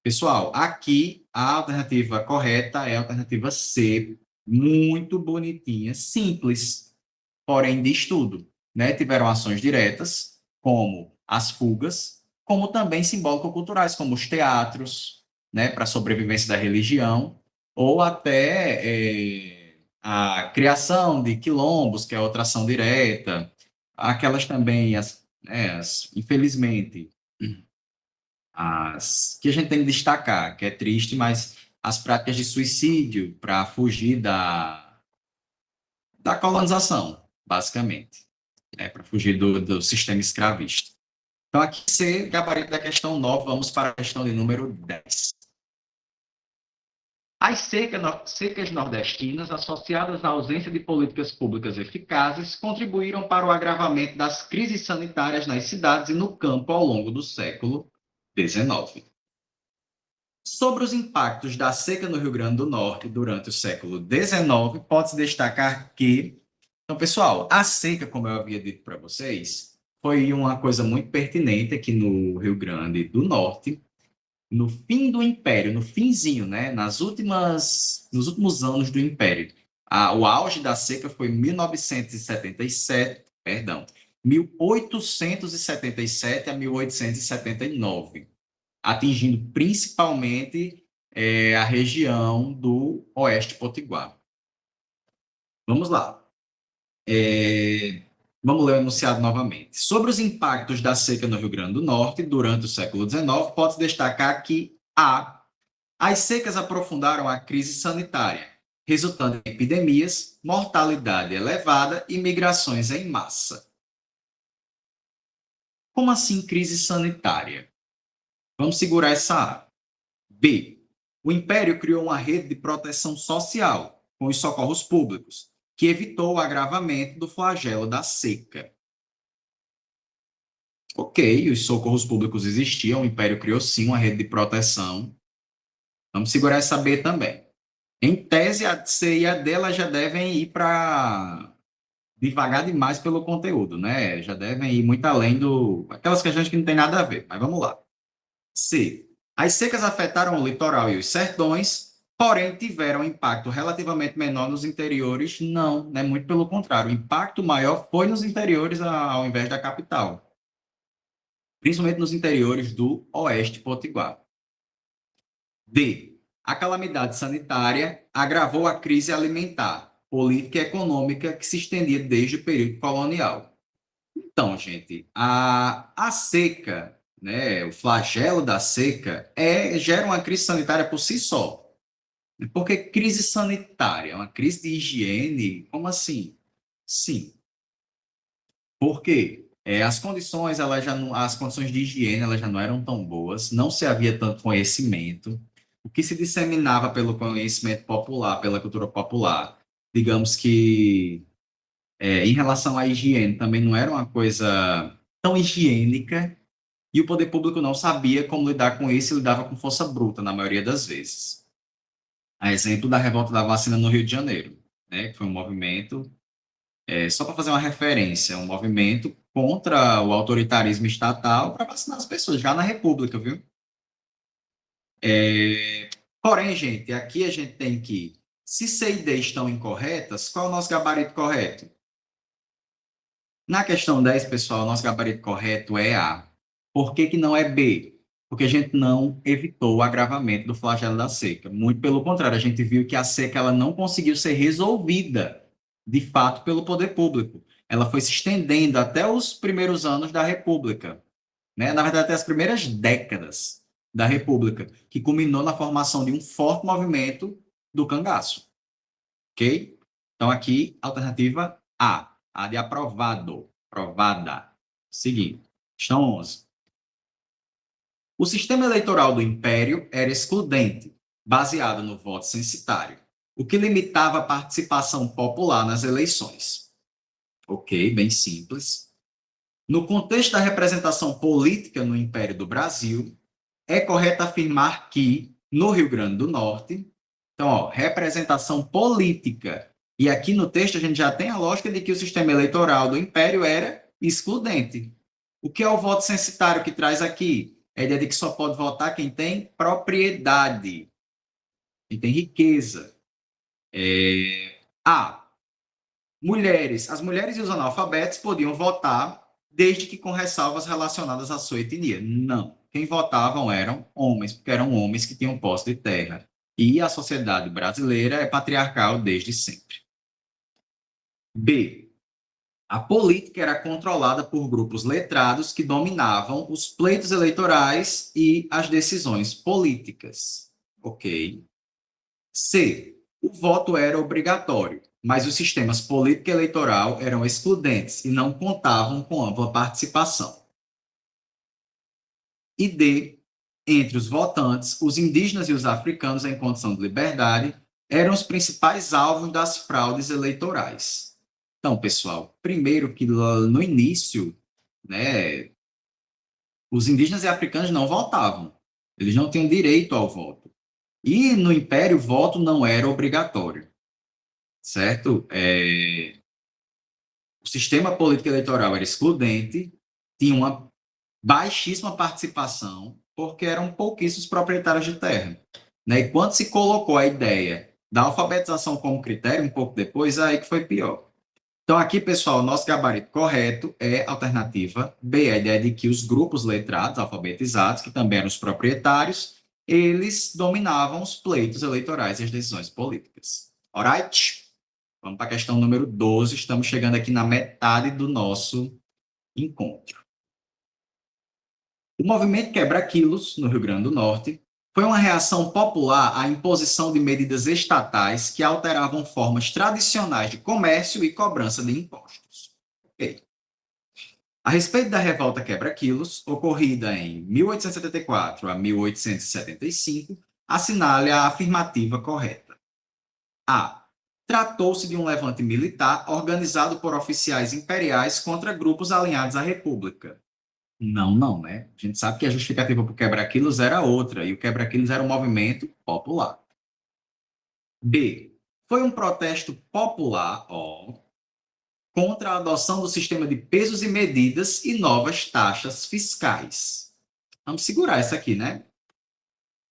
Pessoal, aqui a alternativa correta é a alternativa C, muito bonitinha, simples, porém de estudo, né? Tiveram ações diretas, como as fugas, como também simbólico-culturais, como os teatros, né, para a sobrevivência da religião, ou até a criação de quilombos, que é outra ação direta, aquelas também, infelizmente, que a gente tem que destacar, que é triste, mas as práticas de suicídio para fugir da colonização, basicamente, né, para fugir do sistema escravista. Então, aqui, C, gabarito da questão 9, vamos para a questão de número 10. As secas nordestinas, associadas à ausência de políticas públicas eficazes, contribuíram para o agravamento das crises sanitárias nas cidades e no campo ao longo do século XIX. Sobre os impactos da seca no Rio Grande do Norte durante o século XIX, pode-se destacar que, então, pessoal, a seca, como eu havia dito para vocês, foi uma coisa muito pertinente aqui no Rio Grande do Norte, no fim do Império, no finzinho, né, nos últimos anos do Império. O auge da seca foi 1977, perdão, 1877 a 1879, atingindo principalmente a região do Oeste Potiguar. Vamos lá. Vamos ler o enunciado novamente. Sobre os impactos da seca no Rio Grande do Norte durante o século XIX, pode-se destacar que as secas aprofundaram a crise sanitária, resultando em epidemias, mortalidade elevada e migrações em massa. Como assim crise sanitária? Vamos segurar essa A. B. O Império criou uma rede de proteção social, com os socorros públicos, que evitou o agravamento do flagelo da seca. Ok, os socorros públicos existiam, o Império criou sim uma rede de proteção. Vamos segurar essa B também. Em tese, a C e a D elas já devem ir para devagar demais pelo conteúdo, né? Já devem ir muito além aquelas questões que não tem nada a ver, mas vamos lá. C. As secas afetaram o litoral e os sertões, porém tiveram um impacto relativamente menor nos interiores? Não, né? Muito pelo contrário. O impacto maior foi nos interiores ao invés da capital. Principalmente nos interiores do Oeste Potiguar. D. A calamidade sanitária agravou a crise alimentar, política e econômica que se estendia desde o período colonial. Então, gente, a seca, né, o flagelo da seca, gera uma crise sanitária por si só. Por que crise sanitária? Uma crise de higiene? Como assim? Sim. Por quê? As condições, as condições de higiene elas já não eram tão boas, não se havia tanto conhecimento. O que se disseminava pelo conhecimento popular, pela cultura popular, digamos que em relação à higiene também não era uma coisa tão higiênica, e o poder público não sabia como lidar com isso e lidava com força bruta na maioria das vezes. A exemplo da revolta da vacina no Rio de Janeiro, né, que foi um movimento, só para fazer uma referência, um movimento contra o autoritarismo estatal para vacinar as pessoas, já na República, viu? Porém, gente, aqui a gente tem que, se C e D estão incorretas, qual é o nosso gabarito correto? Na questão 10, pessoal, o nosso gabarito correto é A. Por que que não é B? Porque a gente não evitou o agravamento do flagelo da seca. Muito pelo contrário, a gente viu que a seca ela não conseguiu ser resolvida, de fato, pelo poder público. Ela foi se estendendo até os primeiros anos da República, né? Na verdade, até as primeiras décadas da República, que culminou na formação de um forte movimento do cangaço. Ok? Então, aqui, alternativa A de aprovado, aprovada. Seguinte, questão 11. O sistema eleitoral do Império era excludente, baseado no voto censitário, o que limitava a participação popular nas eleições. Ok, bem simples. No contexto da representação política no Império do Brasil, é correto afirmar que, no Rio Grande do Norte, então, representação política. E aqui no texto a gente já tem a lógica de que o sistema eleitoral do Império era excludente. O que é o voto censitário que traz aqui? É a ideia de que só pode votar quem tem propriedade, quem tem riqueza. Mulheres. As mulheres e os analfabetos podiam votar desde que com ressalvas relacionadas à sua etnia. Não. Quem votavam eram homens, porque eram homens que tinham posse de terra. E a sociedade brasileira é patriarcal desde sempre. B. A política era controlada por grupos letrados que dominavam os pleitos eleitorais e as decisões políticas. Ok. C. O voto era obrigatório, mas os sistemas político e eleitoral eram excludentes e não contavam com ampla participação. E D. Entre os votantes, os indígenas e os africanos em condição de liberdade eram os principais alvos das fraudes eleitorais. Então, pessoal, primeiro que no início, né, os indígenas e africanos não votavam. Eles não tinham direito ao voto. E no Império, o voto não era obrigatório, certo? O sistema político eleitoral era excludente, tinha uma baixíssima participação, porque eram pouquíssimos proprietários de terra. Né? E quando se colocou a ideia da alfabetização como critério, um pouco depois, aí que foi pior. Então, aqui, pessoal, o nosso gabarito correto é a alternativa B, a ideia de que os grupos letrados, alfabetizados, que também eram os proprietários, eles dominavam os pleitos eleitorais e as decisões políticas. Alright? Vamos para a questão número 12, estamos chegando aqui na metade do nosso encontro. O movimento Quebra-Quilos, no Rio Grande do Norte, foi uma reação popular à imposição de medidas estatais que alteravam formas tradicionais de comércio e cobrança de impostos. Okay. A respeito da revolta Quebra-Quilos, ocorrida em 1874 a 1875, assinale a afirmativa correta. A. Tratou-se de um levante militar organizado por oficiais imperiais contra grupos alinhados à República. Não, né? A gente sabe que a justificativa para o quebra-quilos era outra, e o quebra-quilos era um movimento popular. B. Foi um protesto popular, contra a adoção do sistema de pesos e medidas e novas taxas fiscais. Vamos segurar essa aqui, né?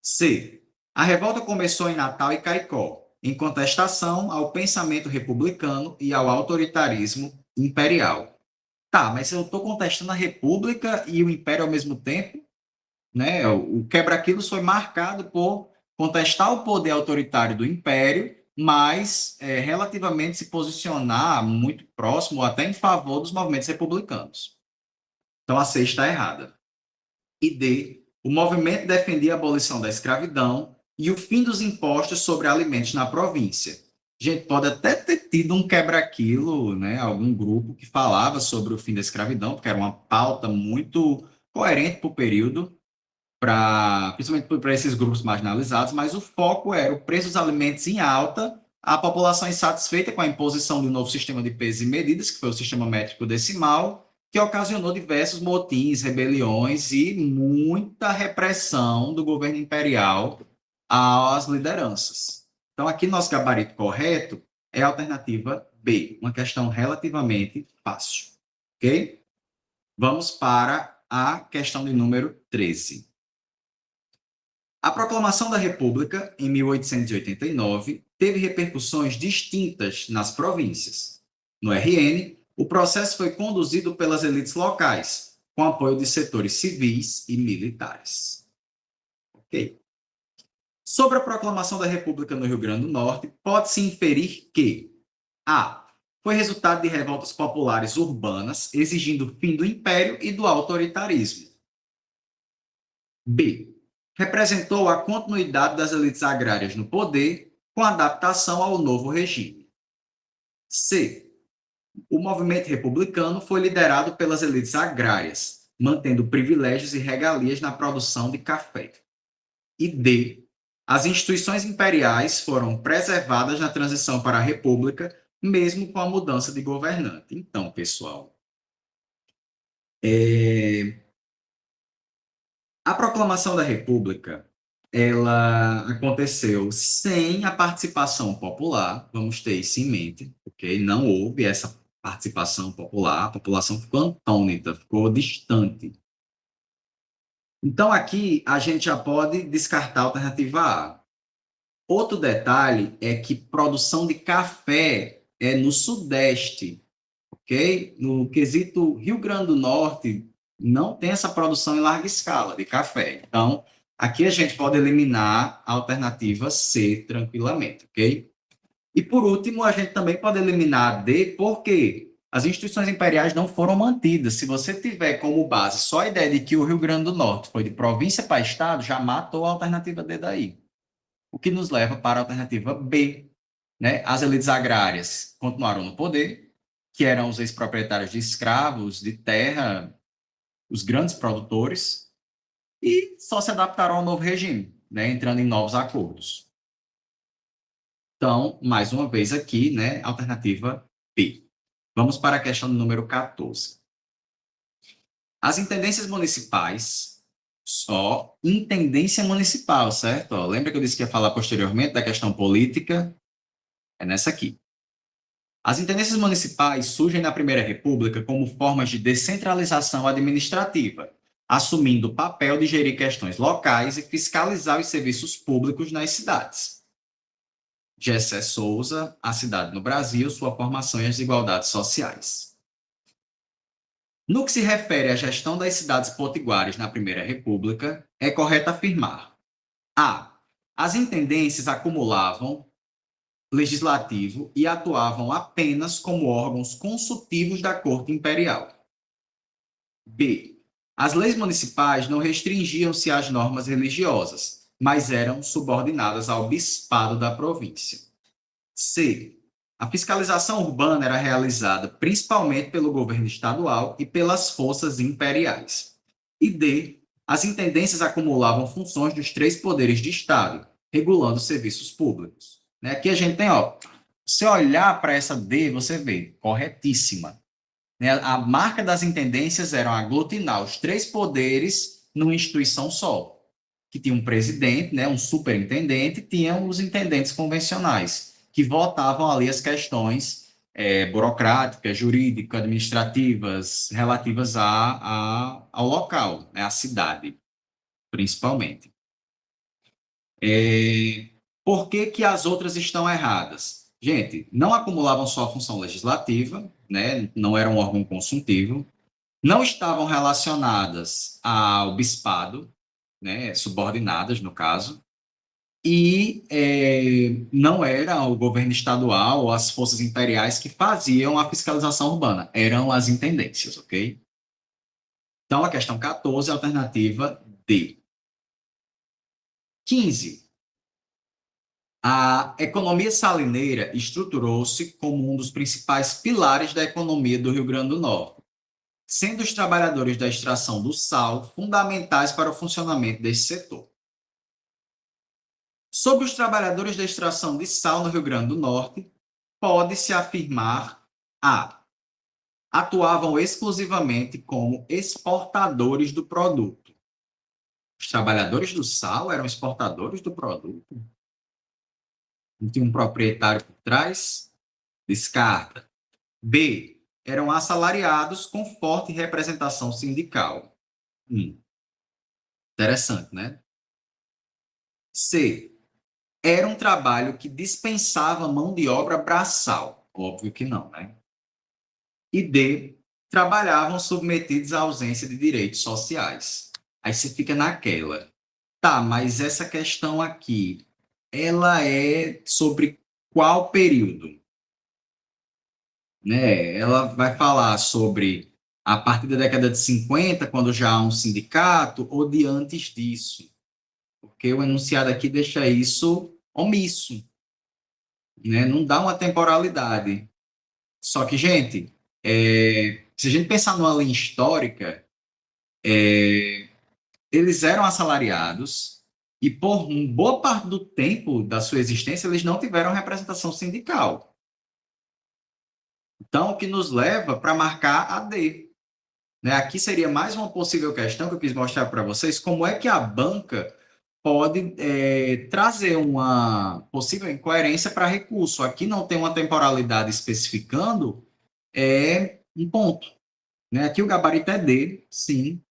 C. A revolta começou em Natal e Caicó, em contestação ao pensamento republicano e ao autoritarismo imperial. Tá, mas eu estou contestando a República e o Império ao mesmo tempo, né? O quebra-quilos foi marcado por contestar o poder autoritário do Império, mas relativamente se posicionar muito próximo, ou até em favor dos movimentos republicanos. Então a C está errada. E D, o movimento defendia a abolição da escravidão e o fim dos impostos sobre alimentos na província. A gente pode até ter tido um quebra-quilo, né, algum grupo que falava sobre o fim da escravidão, porque era uma pauta muito coerente para o período, principalmente para esses grupos marginalizados, mas o foco era o preço dos alimentos em alta, a população insatisfeita com a imposição de um novo sistema de pesos e medidas, que foi o sistema métrico decimal, que ocasionou diversos motins, rebeliões e muita repressão do governo imperial às lideranças. Então, aqui nosso gabarito correto é a alternativa B, uma questão relativamente fácil. Ok? Vamos para a questão de número 13. A proclamação da República, em 1889, teve repercussões distintas nas províncias. No RN, o processo foi conduzido pelas elites locais, com apoio de setores civis e militares. Ok. Sobre a proclamação da República no Rio Grande do Norte, pode-se inferir que A. Foi resultado de revoltas populares urbanas exigindo o fim do império e do autoritarismo. B. Representou a continuidade das elites agrárias no poder com adaptação ao novo regime. C. O movimento republicano foi liderado pelas elites agrárias, mantendo privilégios e regalias na produção de café. E D. As instituições imperiais foram preservadas na transição para a República, mesmo com a mudança de governante. Então, pessoal, a proclamação da República, ela aconteceu sem a participação popular, vamos ter isso em mente, ok? Não houve essa participação popular, a população ficou antônita, ficou distante. Então, aqui a gente já pode descartar a alternativa A. Outro detalhe é que produção de café é no Sudeste, ok? No quesito Rio Grande do Norte, não tem essa produção em larga escala de café. Então, aqui a gente pode eliminar a alternativa C tranquilamente, ok? E por último, a gente também pode eliminar a D, por quê? As instituições imperiais não foram mantidas. Se você tiver como base só a ideia de que o Rio Grande do Norte foi de província para estado, já matou a alternativa D daí. O que nos leva para a alternativa B, né? As elites agrárias continuaram no poder, que eram os ex-proprietários de escravos, de terra, os grandes produtores, e só se adaptaram ao novo regime, né? Entrando em novos acordos. Então, mais uma vez aqui, né? Alternativa B. Vamos para a questão número 14. As intendências municipais, só intendência municipal, certo? Ó, lembra que eu disse que ia falar posteriormente da questão política? É nessa aqui. As intendências municipais surgem na Primeira República como formas de descentralização administrativa, assumindo o papel de gerir questões locais e fiscalizar os serviços públicos nas cidades. Gessé Souza, A Cidade no Brasil, Sua Formação e as Desigualdades Sociais. No que se refere à gestão das cidades potiguares na Primeira República, é correto afirmar: a. As intendências acumulavam legislativo e atuavam apenas como órgãos consultivos da Corte Imperial. B. As leis municipais não restringiam-se às normas religiosas, mas eram subordinadas ao bispado da província. C. A fiscalização urbana era realizada principalmente pelo governo estadual e pelas forças imperiais. E D. As intendências acumulavam funções dos três poderes de Estado, regulando serviços públicos. Aqui a gente tem, se olhar para essa D, você vê, corretíssima. A marca das intendências era aglutinar os três poderes numa instituição só, que tinha um presidente, um superintendente, e tinham os intendentes convencionais, que votavam ali as questões burocráticas, jurídicas, administrativas, relativas ao local, à cidade, principalmente. Por que as outras estão erradas? Gente, não acumulavam só a função legislativa, não eram um órgão consultivo, não estavam relacionadas ao bispado, subordinadas, no caso, e não era o governo estadual ou as forças imperiais que faziam a fiscalização urbana, eram as intendências, ok? Então, a questão 14, alternativa D. 15. A economia salineira estruturou-se como um dos principais pilares da economia do Rio Grande do Norte, sendo os trabalhadores da extração do sal fundamentais para o funcionamento desse setor. Sobre os trabalhadores da extração de sal no Rio Grande do Norte, pode-se afirmar a. Atuavam exclusivamente como exportadores do produto. Os trabalhadores do sal eram exportadores do produto? Não tinha um proprietário por trás? Descarta. B. Eram assalariados com forte representação sindical. Interessante, né? C. Era um trabalho que dispensava mão de obra braçal. Óbvio que não, né? E D. Trabalhavam submetidos à ausência de direitos sociais. Aí você fica naquela. Tá, mas essa questão aqui, ela é sobre qual período? Ela vai falar sobre a partir da década de 50, quando já há um sindicato, ou de antes disso? Porque o enunciado aqui deixa isso omisso, não dá uma temporalidade. Só que, gente, se a gente pensar numa linha histórica, eles eram assalariados e, por uma boa parte do tempo da sua existência, eles não tiveram representação sindical. Então, o que nos leva para marcar a D. Aqui seria mais uma possível questão que eu quis mostrar para vocês, como é que a banca pode trazer uma possível incoerência para recurso. Aqui não tem uma temporalidade especificando um ponto. Aqui o gabarito é D, sim.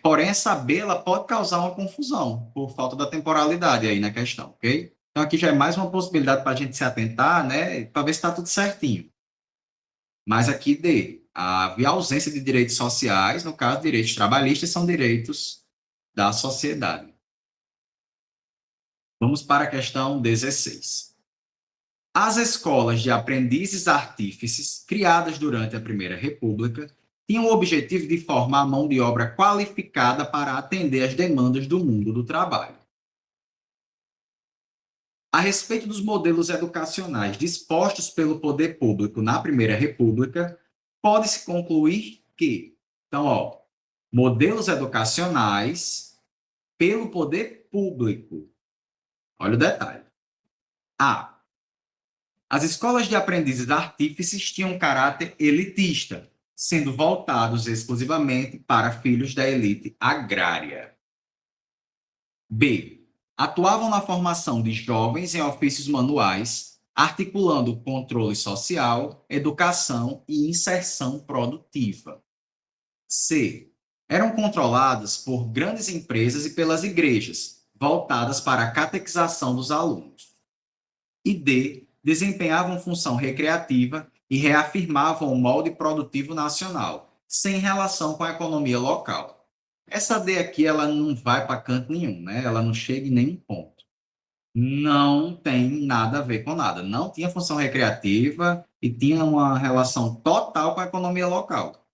Porém, essa B ela pode causar uma confusão por falta da temporalidade aí na questão, ok? Então, aqui já é mais uma possibilidade para a gente se atentar, para ver se está tudo certinho. Mas aqui D, havia ausência de direitos sociais, no caso, direitos trabalhistas são direitos da sociedade. Vamos para a questão 16. As escolas de aprendizes artífices, criadas durante a Primeira República, tinham o objetivo de formar mão de obra qualificada para atender às demandas do mundo do trabalho. A respeito dos modelos educacionais dispostos pelo poder público na Primeira República, pode-se concluir que, então, modelos educacionais pelo poder público. Olha o detalhe. A. As escolas de aprendizes artífices tinham caráter elitista, sendo voltados exclusivamente para filhos da elite agrária. B. Atuavam na formação de jovens em ofícios manuais, articulando controle social, educação e inserção produtiva. C. Eram controladas por grandes empresas e pelas igrejas, voltadas para a catequização dos alunos. E D. Desempenhavam função recreativa e reafirmavam o molde produtivo nacional, sem relação com a economia local. Essa D aqui, ela não vai para canto nenhum, né? Ela não chega em nenhum ponto. Não tem nada a ver com nada. Não tinha função recreativa e tinha uma relação total com a economia local,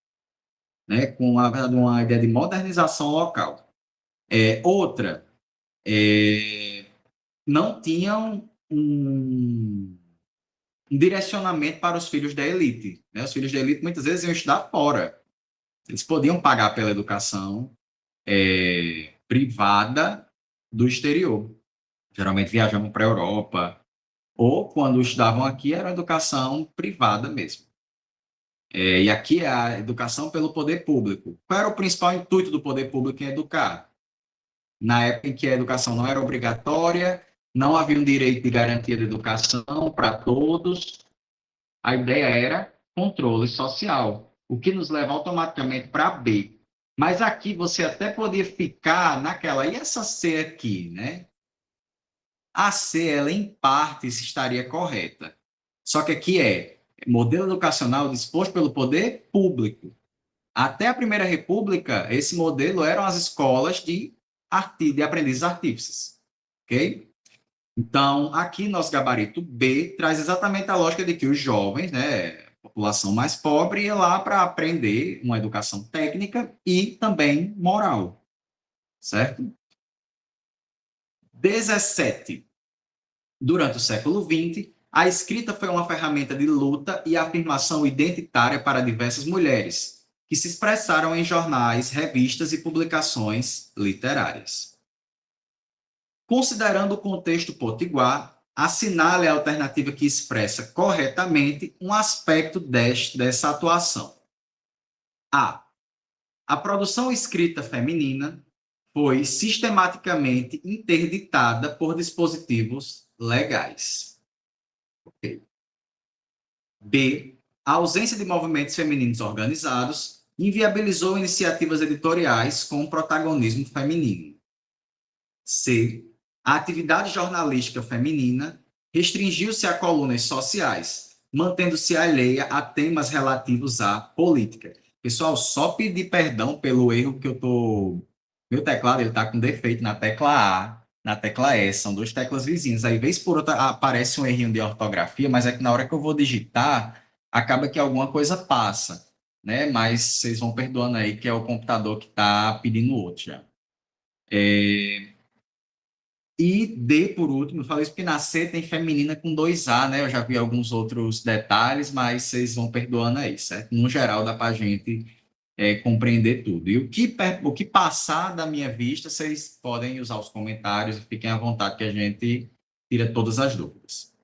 né? Com uma ideia de modernização local. Outra, não tinham um direcionamento para os filhos da elite, né? Os filhos da elite muitas vezes iam estudar fora. Eles podiam pagar pela educação privada do exterior. Geralmente viajavam para a Europa, ou quando estudavam aqui era educação privada mesmo. E aqui é a educação pelo poder público. Qual era o principal intuito do poder público em educar? Na época em que a educação não era obrigatória, não havia um direito de garantia de educação para todos, a ideia era controle social, o que nos leva automaticamente para B. Mas aqui você até podia ficar naquela, e essa C aqui, né? A C, ela em parte estaria correta. Só que aqui é modelo educacional disposto pelo poder público. Até a Primeira República, esse modelo eram as escolas de aprendizes artífices. Ok? Então, aqui nosso gabarito B traz exatamente a lógica de que os jovens, né, população mais pobre, ia lá para aprender uma educação técnica e também moral, certo? 17. Durante o século XX, a escrita foi uma ferramenta de luta e afirmação identitária para diversas mulheres, que se expressaram em jornais, revistas e publicações literárias. Considerando o contexto potiguar, assinale a alternativa que expressa corretamente um aspecto dessa atuação. A. A produção escrita feminina foi sistematicamente interditada por dispositivos legais. Okay. B. A ausência de movimentos femininos organizados inviabilizou iniciativas editoriais com protagonismo feminino. C. A atividade jornalística feminina restringiu-se a colunas sociais, mantendo-se alheia a temas relativos à política. Pessoal, só pedir perdão pelo erro que eu tô... Meu teclado, ele tá com defeito na tecla A, na tecla E, são duas teclas vizinhas. Aí, vez por outra, aparece um errinho de ortografia, mas é que na hora que eu vou digitar, acaba que alguma coisa passa, né? Mas vocês vão perdoando aí, que é o computador que tá pedindo outro já. E D, por último, eu falei isso porque na C tem feminina com 2A, né? Eu já vi alguns outros detalhes, mas vocês vão perdoando aí, certo? No geral, dá para a gente compreender tudo. E o que passar da minha vista, vocês podem usar os comentários e fiquem à vontade que a gente tira todas as dúvidas.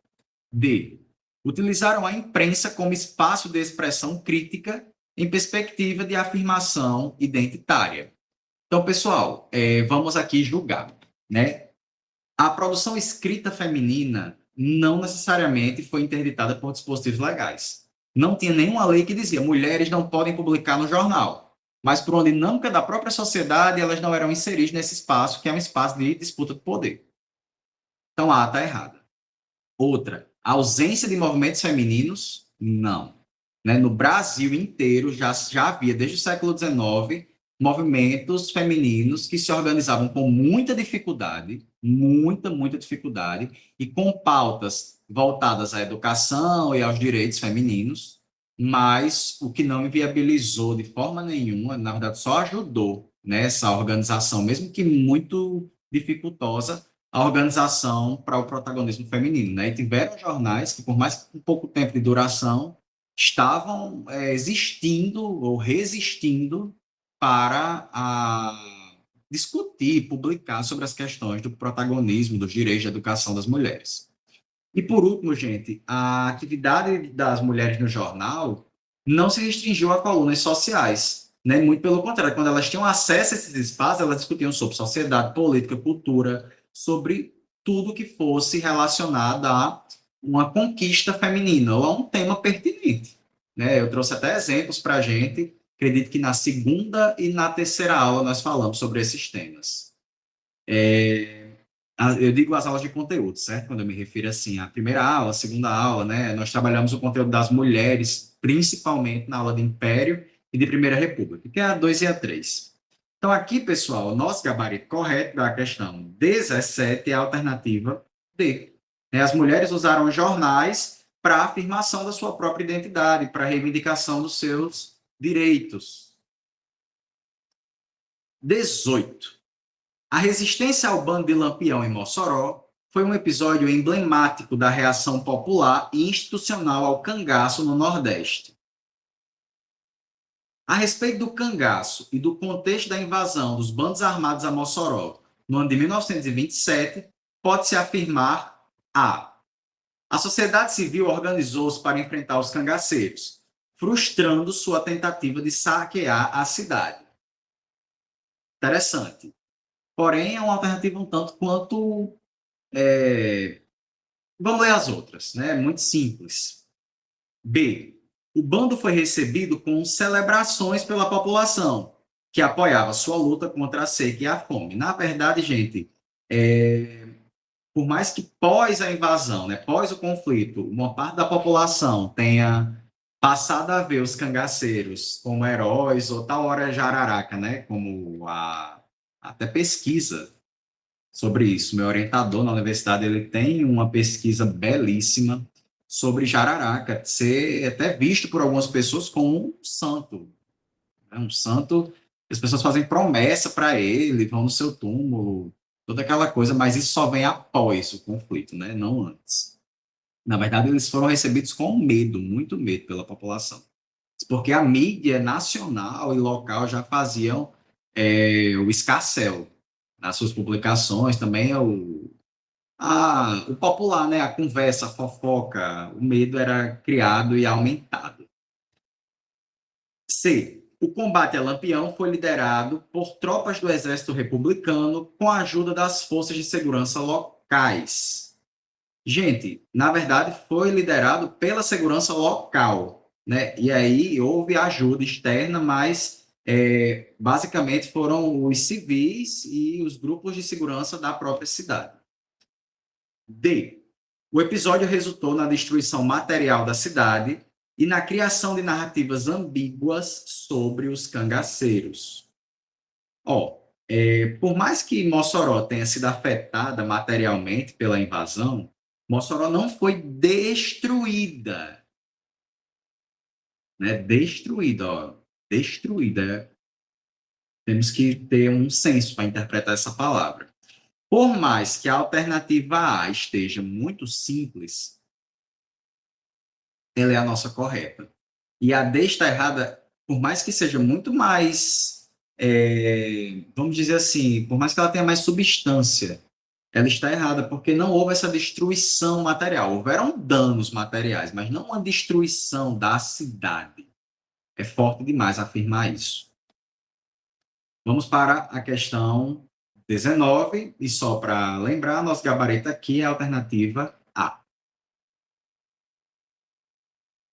D. Utilizaram a imprensa como espaço de expressão crítica em perspectiva de afirmação identitária. Então, pessoal, vamos aqui julgar, né? A produção escrita feminina não necessariamente foi interditada por dispositivos legais. Não tinha nenhuma lei que dizia mulheres não podem publicar no jornal, mas por uma dinâmica da própria sociedade, elas não eram inseridas nesse espaço, que é um espaço de disputa de poder. Então, A está errada. Outra, a ausência de movimentos femininos, não. Né? No Brasil inteiro já havia, desde o século XIX, movimentos femininos que se organizavam com muita dificuldade, muita dificuldade, e com pautas voltadas à educação e aos direitos femininos, mas o que não inviabilizou de forma nenhuma, na verdade, só ajudou nessa organização, mesmo que muito dificultosa, a organização para o protagonismo feminino, né? E tiveram jornais que, por mais que pouco tempo de duração, estavam existindo ou resistindo para discutir, publicar sobre as questões do protagonismo, dos direitos de educação das mulheres. E, por último, gente, a atividade das mulheres no jornal não se restringiu a colunas sociais, né? Muito pelo contrário, quando elas tinham acesso a esses espaços, elas discutiam sobre sociedade, política, cultura, sobre tudo que fosse relacionado a uma conquista feminina ou a um tema pertinente, né? Eu trouxe até exemplos para a gente. Acredito que na segunda e na terceira aula nós falamos sobre esses temas. Eu digo as aulas de conteúdo, certo? Quando eu me refiro assim, à primeira aula, a segunda aula, né? Nós trabalhamos o conteúdo das mulheres, principalmente na aula de Império e de Primeira República, que é a 2 e a 3. Então, aqui, pessoal, o nosso gabarito correto da questão 17 é a alternativa D. As mulheres usaram jornais para a afirmação da sua própria identidade, para a reivindicação dos seus direitos. 18. A resistência ao bando de Lampião em Mossoró foi um episódio emblemático da reação popular e institucional ao cangaço no Nordeste. A respeito do cangaço e do contexto da invasão dos bandos armados a Mossoró no ano de 1927, pode-se afirmar a sociedade civil organizou-se para enfrentar os cangaceiros, frustrando sua tentativa de saquear a cidade. Interessante. Porém, é uma alternativa um tanto quanto... Vamos ler as outras, né? Muito simples. B. O bando foi recebido com celebrações pela população, que apoiava sua luta contra a seca e a fome. Na verdade, gente, por mais que pós a invasão, né, pós o conflito, uma parte da população tenha passado a ver os cangaceiros como heróis, ou tal hora jararaca, né, como até pesquisa sobre isso. Meu orientador na universidade, ele tem uma pesquisa belíssima sobre jararaca, ser até visto por algumas pessoas como um santo. É um santo, as pessoas fazem promessa para ele, vão no seu túmulo, toda aquela coisa, mas isso só vem após o conflito, né? Não antes. Na verdade, eles foram recebidos com medo, muito medo pela população. Porque a mídia nacional e local já faziam o escarcéu nas suas publicações, também o popular, né? A conversa, a fofoca, o medo era criado e aumentado. C. O combate a Lampião foi liderado por tropas do Exército Republicano com a ajuda das forças de segurança locais. Gente, na verdade, foi liderado pela segurança local, né? E aí houve ajuda externa, mas basicamente foram os civis e os grupos de segurança da própria cidade. D. O episódio resultou na destruição material da cidade e na criação de narrativas ambíguas sobre os cangaceiros. Por mais que Mossoró tenha sido afetada materialmente pela invasão, Mossoró não foi destruída. Né? Destruída. Temos que ter um senso para interpretar essa palavra. Por mais que a alternativa A esteja muito simples, ela é a nossa correta. E a D está errada, por mais que seja muito mais, vamos dizer assim, por mais que ela tenha mais substância, ela está errada, porque não houve essa destruição material. Houveram danos materiais, mas não uma destruição da cidade. É forte demais afirmar isso. Vamos para a questão 19, e só para lembrar, nosso gabarito aqui é a alternativa A.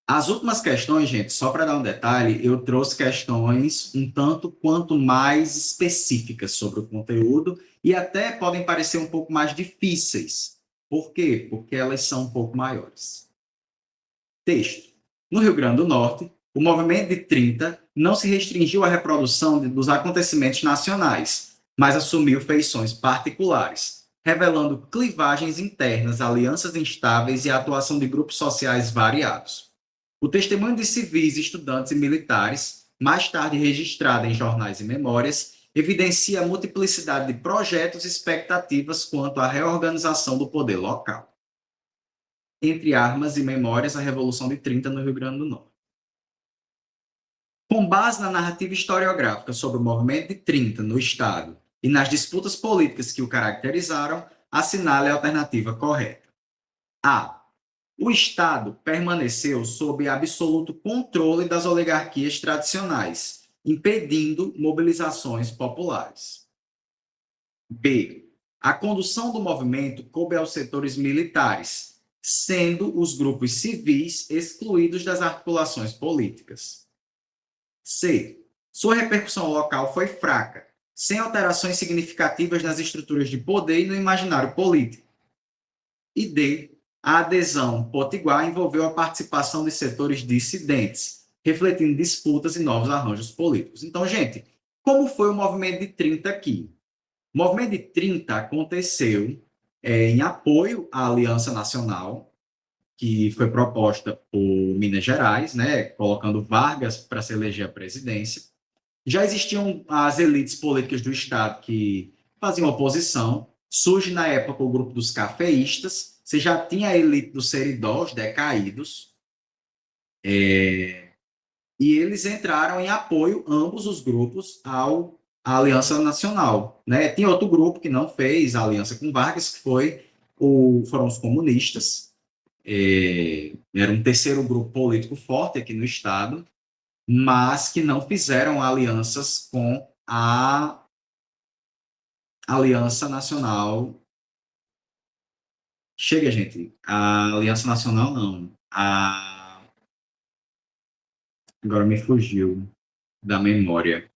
As últimas questões, gente, só para dar um detalhe, eu trouxe questões um tanto quanto mais específicas sobre o conteúdo e até podem parecer um pouco mais difíceis. Por quê? Porque elas são um pouco maiores. Texto. No Rio Grande do Norte, O movimento de 30 não se restringiu à reprodução dos acontecimentos nacionais, mas assumiu feições particulares, revelando clivagens internas, alianças instáveis e a atuação de grupos sociais variados. O testemunho de civis, estudantes e militares, mais tarde registrado em jornais e memórias, evidencia a multiplicidade de projetos e expectativas quanto à reorganização do poder local. Entre armas e memórias, a Revolução de 30 no Rio Grande do Norte. Com base na narrativa historiográfica sobre o movimento de 30 no Estado e nas disputas políticas que o caracterizaram, assinale a alternativa correta. A. O Estado permaneceu sob absoluto controle das oligarquias tradicionais, impedindo mobilizações populares. B. A condução do movimento coube aos setores militares, sendo os grupos civis excluídos das articulações políticas. C. Sua repercussão local foi fraca, sem alterações significativas nas estruturas de poder e no imaginário político. E D. A adesão potiguar envolveu a participação de setores dissidentes, refletindo disputas e novos arranjos políticos. Então, gente, como foi o movimento de 30 aqui? O movimento de 30 aconteceu em apoio à Aliança Nacional, que foi proposta por Minas Gerais, né, colocando Vargas para se eleger à presidência. Já existiam as elites políticas do Estado que faziam oposição. Surge, na época, o grupo dos cafeístas. Você já tinha a elite dos seridós, decaídos. E eles entraram em apoio, ambos os grupos, à Aliança Nacional. Né? Tinha outro grupo que não fez a aliança com Vargas, que foram os comunistas. Era um terceiro grupo político forte aqui no Estado, mas que não fizeram alianças com a Aliança Nacional. Chega, gente. A Aliança Nacional, não. Agora me fugiu da memória.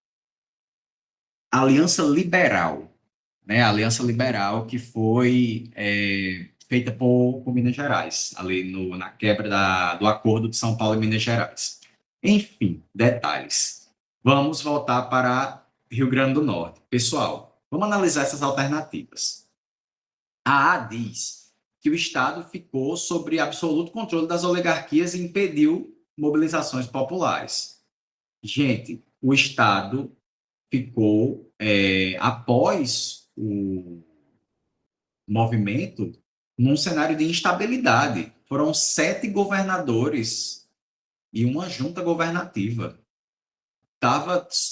A Aliança Liberal. Né? A Aliança Liberal que foi feita por Minas Gerais, ali na quebra do Acordo de São Paulo e Minas Gerais. Enfim, detalhes. Vamos voltar para Rio Grande do Norte. Pessoal, vamos analisar essas alternativas. A A diz que o Estado ficou sob absoluto controle das oligarquias e impediu mobilizações populares. Gente, o Estado ficou, após o movimento, num cenário de instabilidade. Foram 7 governadores e uma junta governativa.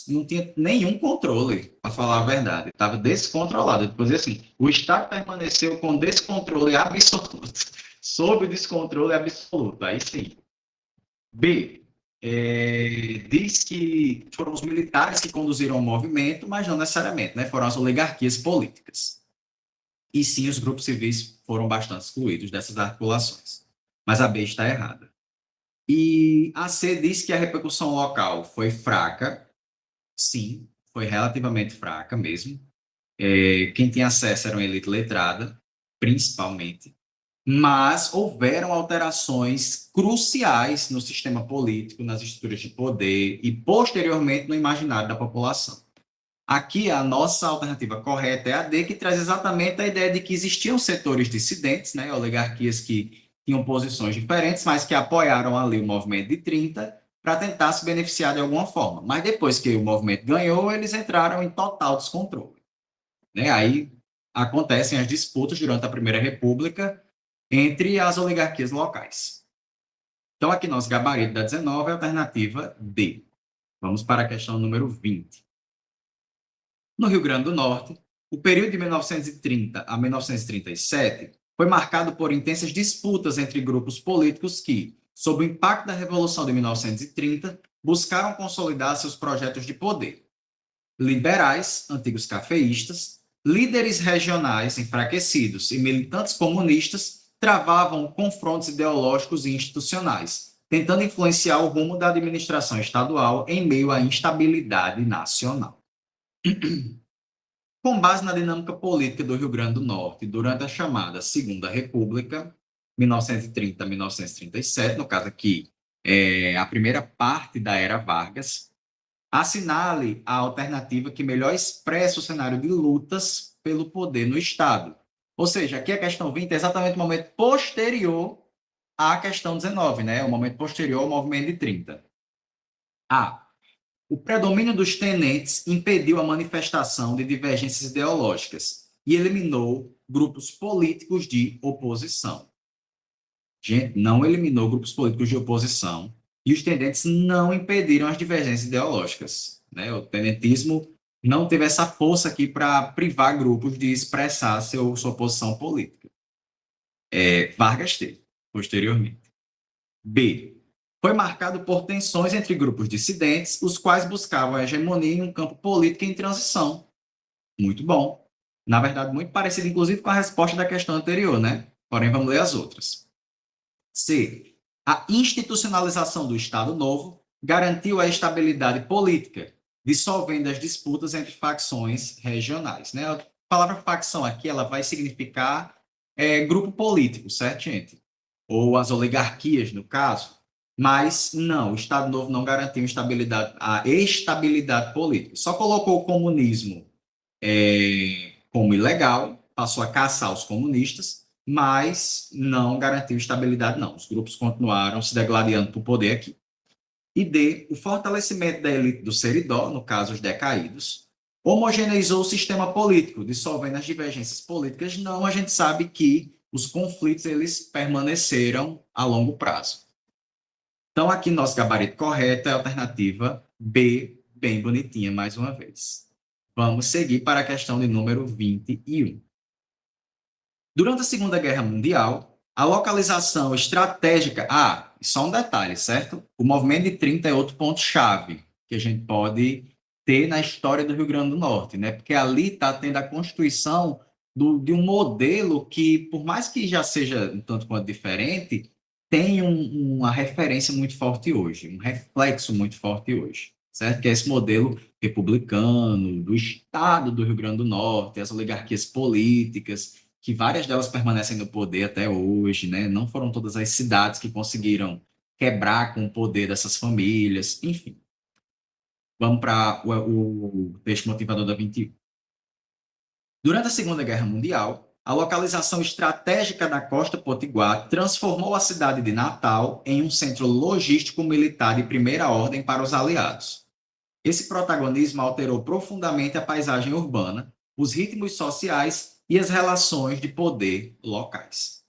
Não tinha nenhum controle, para falar a verdade. Estava descontrolado. Depois, assim, o Estado permaneceu com descontrole absoluto, sob descontrole absoluto. Aí sim. B. Diz que foram os militares que conduziram o movimento, mas não necessariamente, né? Foram as oligarquias políticas. E sim, os grupos civis foram bastante excluídos dessas articulações. Mas a B está errada. E a C diz que a repercussão local foi fraca. Sim, foi relativamente fraca mesmo. Quem tinha acesso era uma elite letrada, principalmente. Mas houveram alterações cruciais no sistema político, nas estruturas de poder e, posteriormente, no imaginário da população. Aqui, a nossa alternativa correta é a D, que traz exatamente a ideia de que existiam setores dissidentes, né, oligarquias que tinham posições diferentes, mas que apoiaram ali o movimento de 30 para tentar se beneficiar de alguma forma. Mas depois que o movimento ganhou, eles entraram em total descontrole. Né? Aí acontecem as disputas durante a Primeira República entre as oligarquias locais. Então, aqui nosso gabarito da 19 é a alternativa D. Vamos para a questão número 20. No Rio Grande do Norte, o período de 1930 a 1937 foi marcado por intensas disputas entre grupos políticos que, sob o impacto da Revolução de 1930, buscaram consolidar seus projetos de poder. Liberais, antigos cafeístas, líderes regionais enfraquecidos e militantes comunistas travavam confrontos ideológicos e institucionais, tentando influenciar o rumo da administração estadual em meio à instabilidade nacional. Com base na dinâmica política do Rio Grande do Norte durante a chamada Segunda República, 1930 a 1937, no caso aqui, a primeira parte da era Vargas. Assinale a alternativa que melhor expressa o cenário de lutas pelo poder no Estado. Ou seja, aqui a questão 20 é exatamente o momento posterior à questão 19, né? O momento posterior ao movimento de 30. A. O predomínio dos tenentes impediu a manifestação de divergências ideológicas e eliminou grupos políticos de oposição. Gente, não eliminou grupos políticos de oposição e os tenentes não impediram as divergências ideológicas, né? O tenentismo não teve essa força aqui para privar grupos de expressar sua posição política. Vargas teve, posteriormente. B. Foi marcado por tensões entre grupos dissidentes, os quais buscavam a hegemonia em um campo político em transição. Muito bom. Na verdade, muito parecido, inclusive, com a resposta da questão anterior, né? Porém, vamos ler as outras. C. A institucionalização do Estado Novo garantiu a estabilidade política, dissolvendo as disputas entre facções regionais, né? A palavra facção aqui ela vai significar grupo político, certo, gente? Ou as oligarquias, no caso. Mas não, o Estado Novo não garantiu a estabilidade política. Só colocou o comunismo como ilegal, passou a caçar os comunistas, mas não garantiu estabilidade, não. Os grupos continuaram se degladiando por poder aqui. E D, o fortalecimento da elite do Seridó, no caso os decaídos, homogeneizou o sistema político, dissolvendo as divergências políticas. Não, a gente sabe que os conflitos eles permaneceram a longo prazo. Então, aqui nosso gabarito correto é a alternativa B, bem bonitinha, mais uma vez. Vamos seguir para a questão de número 21. Durante a Segunda Guerra Mundial, a localização estratégica... só um detalhe, certo? O movimento de 30 é outro ponto-chave que a gente pode ter na história do Rio Grande do Norte, né? Porque ali está tendo a constituição de um modelo que, por mais que já seja um tanto quanto diferente, tem uma referência muito forte hoje, um reflexo muito forte hoje, certo? Que é esse modelo republicano do Estado do Rio Grande do Norte, as oligarquias políticas, que várias delas permanecem no poder até hoje, né? Não foram todas as cidades que conseguiram quebrar com o poder dessas famílias, enfim. Vamos para o texto motivador da 21. Durante a Segunda Guerra Mundial, a localização estratégica da Costa Potiguar transformou a cidade de Natal em um centro logístico militar de primeira ordem para os aliados. Esse protagonismo alterou profundamente a paisagem urbana, os ritmos sociais e as relações de poder locais.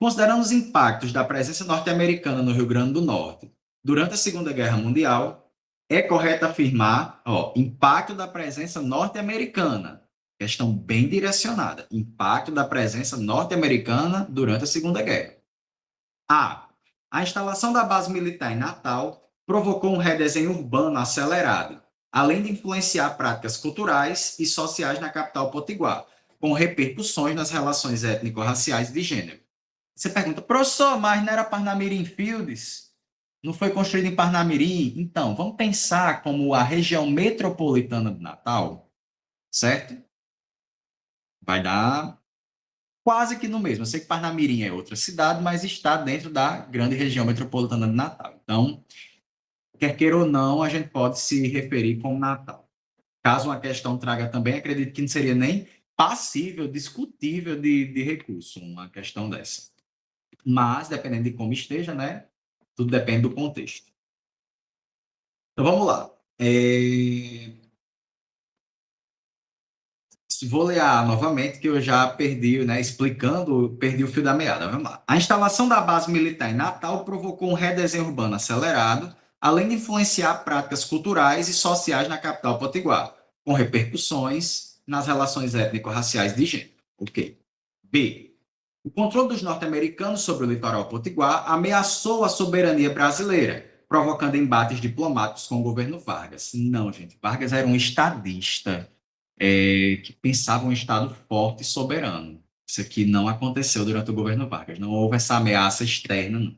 Considerando os impactos da presença norte-americana no Rio Grande do Norte durante a Segunda Guerra Mundial, é correto afirmar, impacto da presença norte-americana, questão bem direcionada, impacto da presença norte-americana durante a Segunda Guerra. A instalação da base militar em Natal provocou um redesenho urbano acelerado, além de influenciar práticas culturais e sociais na capital potiguar, com repercussões nas relações étnico-raciais e de gênero. Você pergunta, professor, mas não era Parnamirim Fields? Não foi construído em Parnamirim? Então, vamos pensar como a região metropolitana de Natal, certo? Vai dar quase que no mesmo. Eu sei que Parnamirim é outra cidade, mas está dentro da grande região metropolitana de Natal. Então, quer queira ou não, a gente pode se referir como Natal. Caso uma questão traga também, acredito que não seria nem passível, discutível de recurso, uma questão dessa. Mas, dependendo de como esteja, né? Tudo depende do contexto. Então, vamos lá. Vou ler novamente, que eu já perdi, né? Explicando, perdi o fio da meada. Vamos lá. A instalação da base militar em Natal provocou um redesenho urbano acelerado, além de influenciar práticas culturais e sociais na capital potiguar, com repercussões nas relações étnico-raciais de gênero. Ok. B. O controle dos norte-americanos sobre o litoral potiguar ameaçou a soberania brasileira, provocando embates diplomáticos com o governo Vargas. Não, gente. Vargas era um estadista que pensava um Estado forte e soberano. Isso aqui não aconteceu durante o governo Vargas. Não houve essa ameaça externa, não.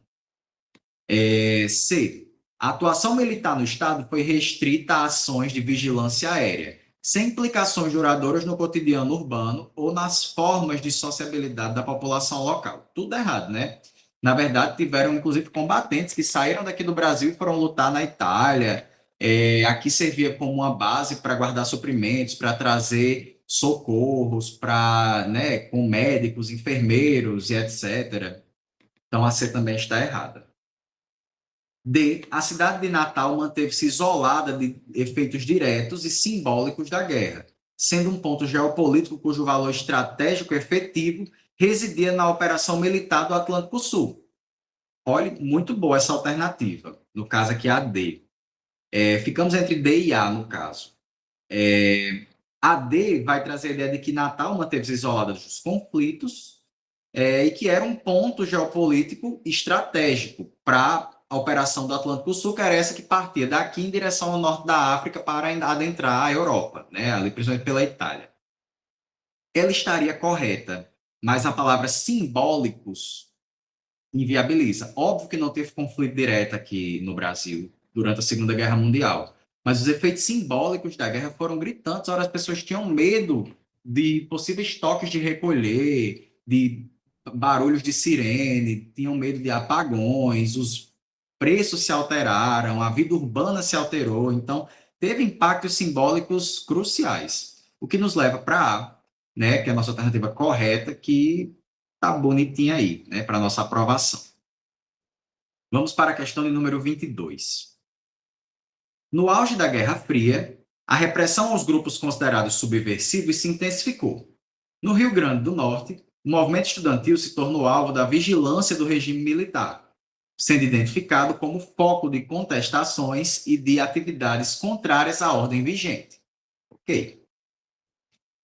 C. A atuação militar no Estado foi restrita a ações de vigilância aérea, sem implicações duradouras no cotidiano urbano ou nas formas de sociabilidade da população local. Tudo errado, né? Na verdade, tiveram, inclusive, combatentes que saíram daqui do Brasil e foram lutar na Itália. Aqui servia como uma base para guardar suprimentos, para trazer socorros, para, né, com médicos, enfermeiros e etc. Então, a C também está errada. D. A cidade de Natal manteve-se isolada de efeitos diretos e simbólicos da guerra, sendo um ponto geopolítico cujo valor estratégico efetivo residia na operação militar do Atlântico Sul. Olha, muito boa essa alternativa. No caso aqui, a D. Ficamos entre D e A, no caso. A D vai trazer a ideia de que Natal manteve-se isolada dos conflitos e que era um ponto geopolítico estratégico para a operação do Atlântico Sul, que era essa que partia daqui em direção ao norte da África para adentrar a Europa, né? Ali principalmente pela Itália. Ela estaria correta, mas a palavra simbólicos inviabiliza. Óbvio que não teve conflito direto aqui no Brasil durante a Segunda Guerra Mundial, mas os efeitos simbólicos da guerra foram gritantes. Ora, as pessoas tinham medo de possíveis toques de recolher, de barulhos de sirene, tinham medo de apagões, os preços se alteraram, a vida urbana se alterou, então teve impactos simbólicos cruciais. O que nos leva para A, né, que é a nossa alternativa correta, que tá bonitinha aí, né, para nossa aprovação. Vamos para a questão de número 22. No auge da Guerra Fria, a repressão aos grupos considerados subversivos se intensificou. No Rio Grande do Norte, o movimento estudantil se tornou alvo da vigilância do regime militar, sendo identificado como foco de contestações e de atividades contrárias à ordem vigente. Ok.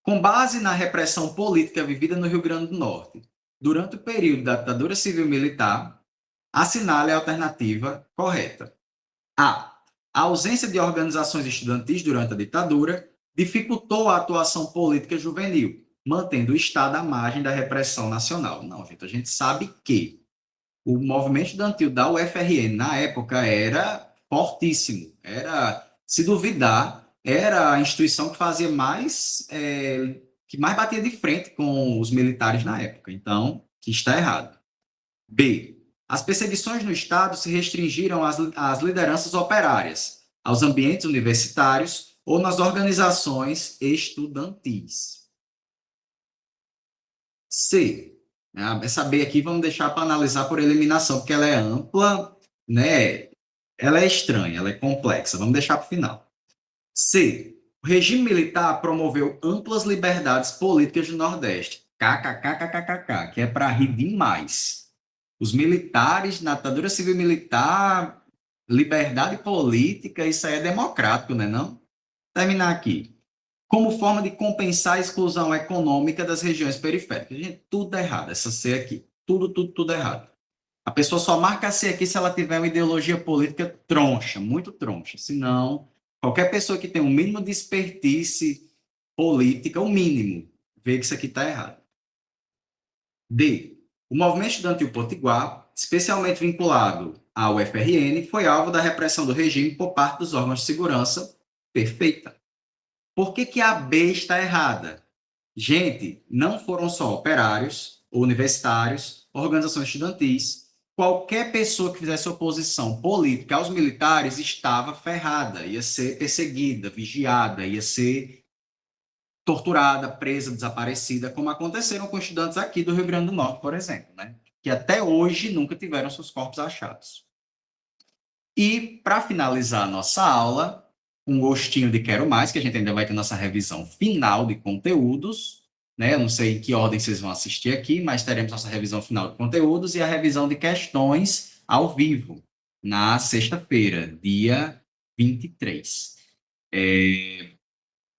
Com base na repressão política vivida no Rio Grande do Norte, durante o período da ditadura civil-militar, assinale a alternativa correta. A. A ausência de organizações estudantis durante a ditadura dificultou a atuação política juvenil, mantendo o Estado à margem da repressão nacional. Não, gente, a gente sabe que o movimento estudantil da UFRN na época era fortíssimo. Era, se duvidar, era a instituição que fazia mais, que mais batia de frente com os militares na época. Então, que está errado. B. As perseguições no Estado se restringiram às lideranças operárias, aos ambientes universitários ou nas organizações estudantis. C. Essa B aqui vamos deixar para analisar por eliminação, porque ela é ampla, né? Ela é estranha, ela é complexa. Vamos deixar para o final. C. O regime militar promoveu amplas liberdades políticas no Nordeste. KKKKKK, que é para rir demais. Os militares, na ditadura civil-militar, liberdade política, isso aí é democrático, né, não? Terminar aqui. Como forma de compensar a exclusão econômica das regiões periféricas. Gente, tudo errado, essa C aqui. Tudo errado. A pessoa só marca a C aqui se ela tiver uma ideologia política troncha, muito troncha. Senão, qualquer pessoa que tem um mínimo de expertise política, o mínimo, vê que isso aqui está errado. D. O movimento estudantil potiguar, especialmente vinculado ao UFRN, foi alvo da repressão do regime por parte dos órgãos de segurança. Perfeita. Por que a B está errada? Gente, não foram só operários, universitários, organizações estudantis. Qualquer pessoa que fizesse oposição política aos militares estava ferrada, ia ser perseguida, vigiada, ia ser torturada, presa, desaparecida, como aconteceram com estudantes aqui do Rio Grande do Norte, por exemplo, né? Que até hoje nunca tiveram seus corpos achados. E, para finalizar a nossa aula, um gostinho de Quero Mais, que a gente ainda vai ter nossa revisão final de conteúdos, né? Eu não sei em que ordem vocês vão assistir aqui, mas teremos nossa revisão final de conteúdos e a revisão de questões ao vivo, na sexta-feira, dia 23.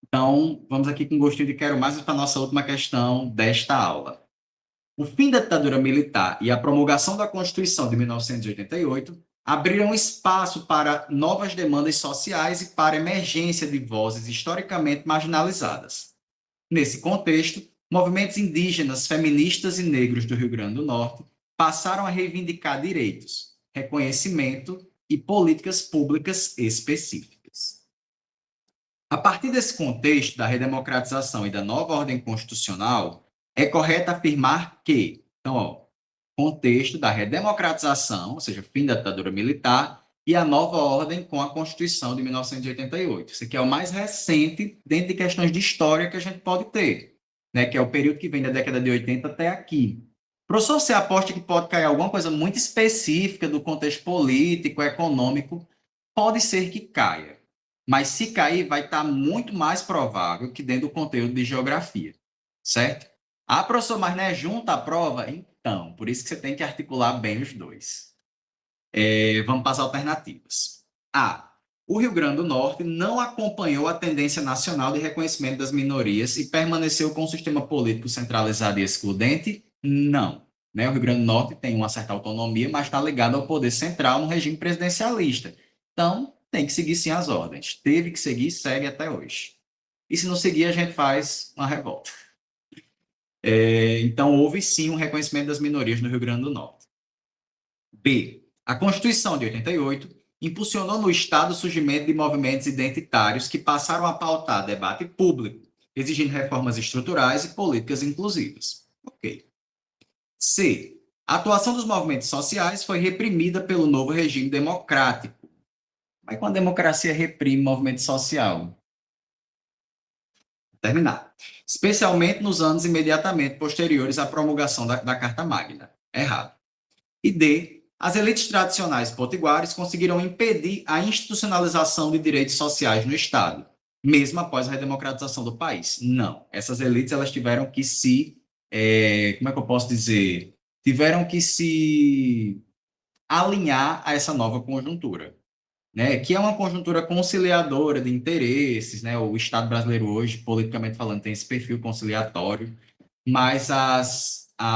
Então, vamos aqui com um gostinho de Quero Mais para a nossa última questão desta aula. O fim da ditadura militar e a promulgação da Constituição de 1988 abriram espaço para novas demandas sociais e para a emergência de vozes historicamente marginalizadas. Nesse contexto, movimentos indígenas, feministas e negros do Rio Grande do Norte passaram a reivindicar direitos, reconhecimento e políticas públicas específicas. A partir desse contexto da redemocratização e da nova ordem constitucional, é correto afirmar que, então, contexto da redemocratização, ou seja, fim da ditadura militar, e a nova ordem com a Constituição de 1988. Esse aqui é o mais recente dentro de questões de história que a gente pode ter, né, que é o período que vem da década de 80 até aqui. Professor, você aposta que pode cair alguma coisa muito específica do contexto político, econômico? Pode ser que caia, mas se cair, vai estar muito mais provável que dentro do conteúdo de geografia, certo? Ah, professor, mas não é junto à prova? Então, por isso que você tem que articular bem os dois. Vamos para as alternativas. A. O Rio Grande do Norte não acompanhou a tendência nacional de reconhecimento das minorias e permaneceu com um sistema político centralizado e excludente? Não. Né? O Rio Grande do Norte tem uma certa autonomia, mas está ligado ao poder central no regime presidencialista. Então, tem que seguir sim as ordens. Teve que seguir, segue até hoje. E se não seguir, a gente faz uma revolta. Então, houve sim um reconhecimento das minorias no Rio Grande do Norte. B. A Constituição de 88 impulsionou no Estado o surgimento de movimentos identitários que passaram a pautar debate público, exigindo reformas estruturais e políticas inclusivas. Ok. C. A atuação dos movimentos sociais foi reprimida pelo novo regime democrático. Mas quando a democracia reprime movimento social? Terminar. Especialmente nos anos imediatamente posteriores à promulgação da Carta Magna. Errado. E D. As elites tradicionais potiguares conseguiram impedir a institucionalização de direitos sociais no Estado, mesmo após a redemocratização do país. Não. Essas elites elas tiveram que como é que eu posso dizer? Tiveram que se alinhar a essa nova conjuntura, né, que é uma conjuntura conciliadora de interesses, né? O Estado brasileiro hoje, politicamente falando, tem esse perfil conciliatório, mas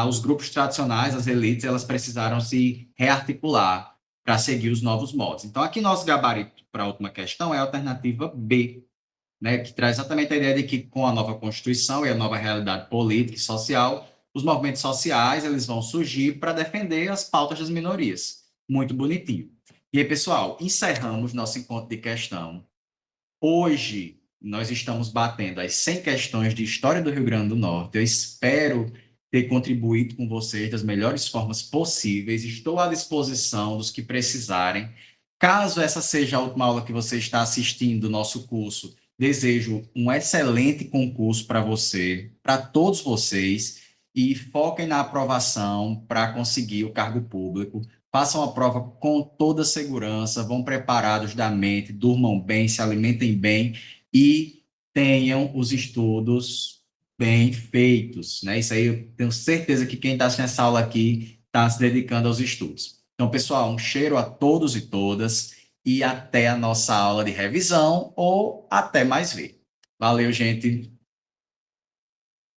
os grupos tradicionais, as elites, elas precisaram se rearticular para seguir os novos modos. Então, aqui nosso gabarito para a última questão é a alternativa B, né, que traz exatamente a ideia de que com a nova Constituição e a nova realidade política e social, os movimentos sociais eles vão surgir para defender as pautas das minorias. Muito bonitinho. E aí, pessoal, encerramos nosso encontro de questão. Hoje, nós estamos batendo as 100 questões de história do Rio Grande do Norte. Eu espero ter contribuído com vocês das melhores formas possíveis. Estou à disposição dos que precisarem. Caso essa seja a última aula que você está assistindo do nosso curso, desejo um excelente concurso para você, para todos vocês, e foquem na aprovação para conseguir o cargo público. Façam a prova com toda segurança, vão preparados da mente, durmam bem, se alimentem bem e tenham os estudos bem feitos, né? Isso aí eu tenho certeza que quem está assistindo essa aula aqui está se dedicando aos estudos. Então, pessoal, um cheiro a todos e todas e até a nossa aula de revisão ou até mais ver. Valeu, gente!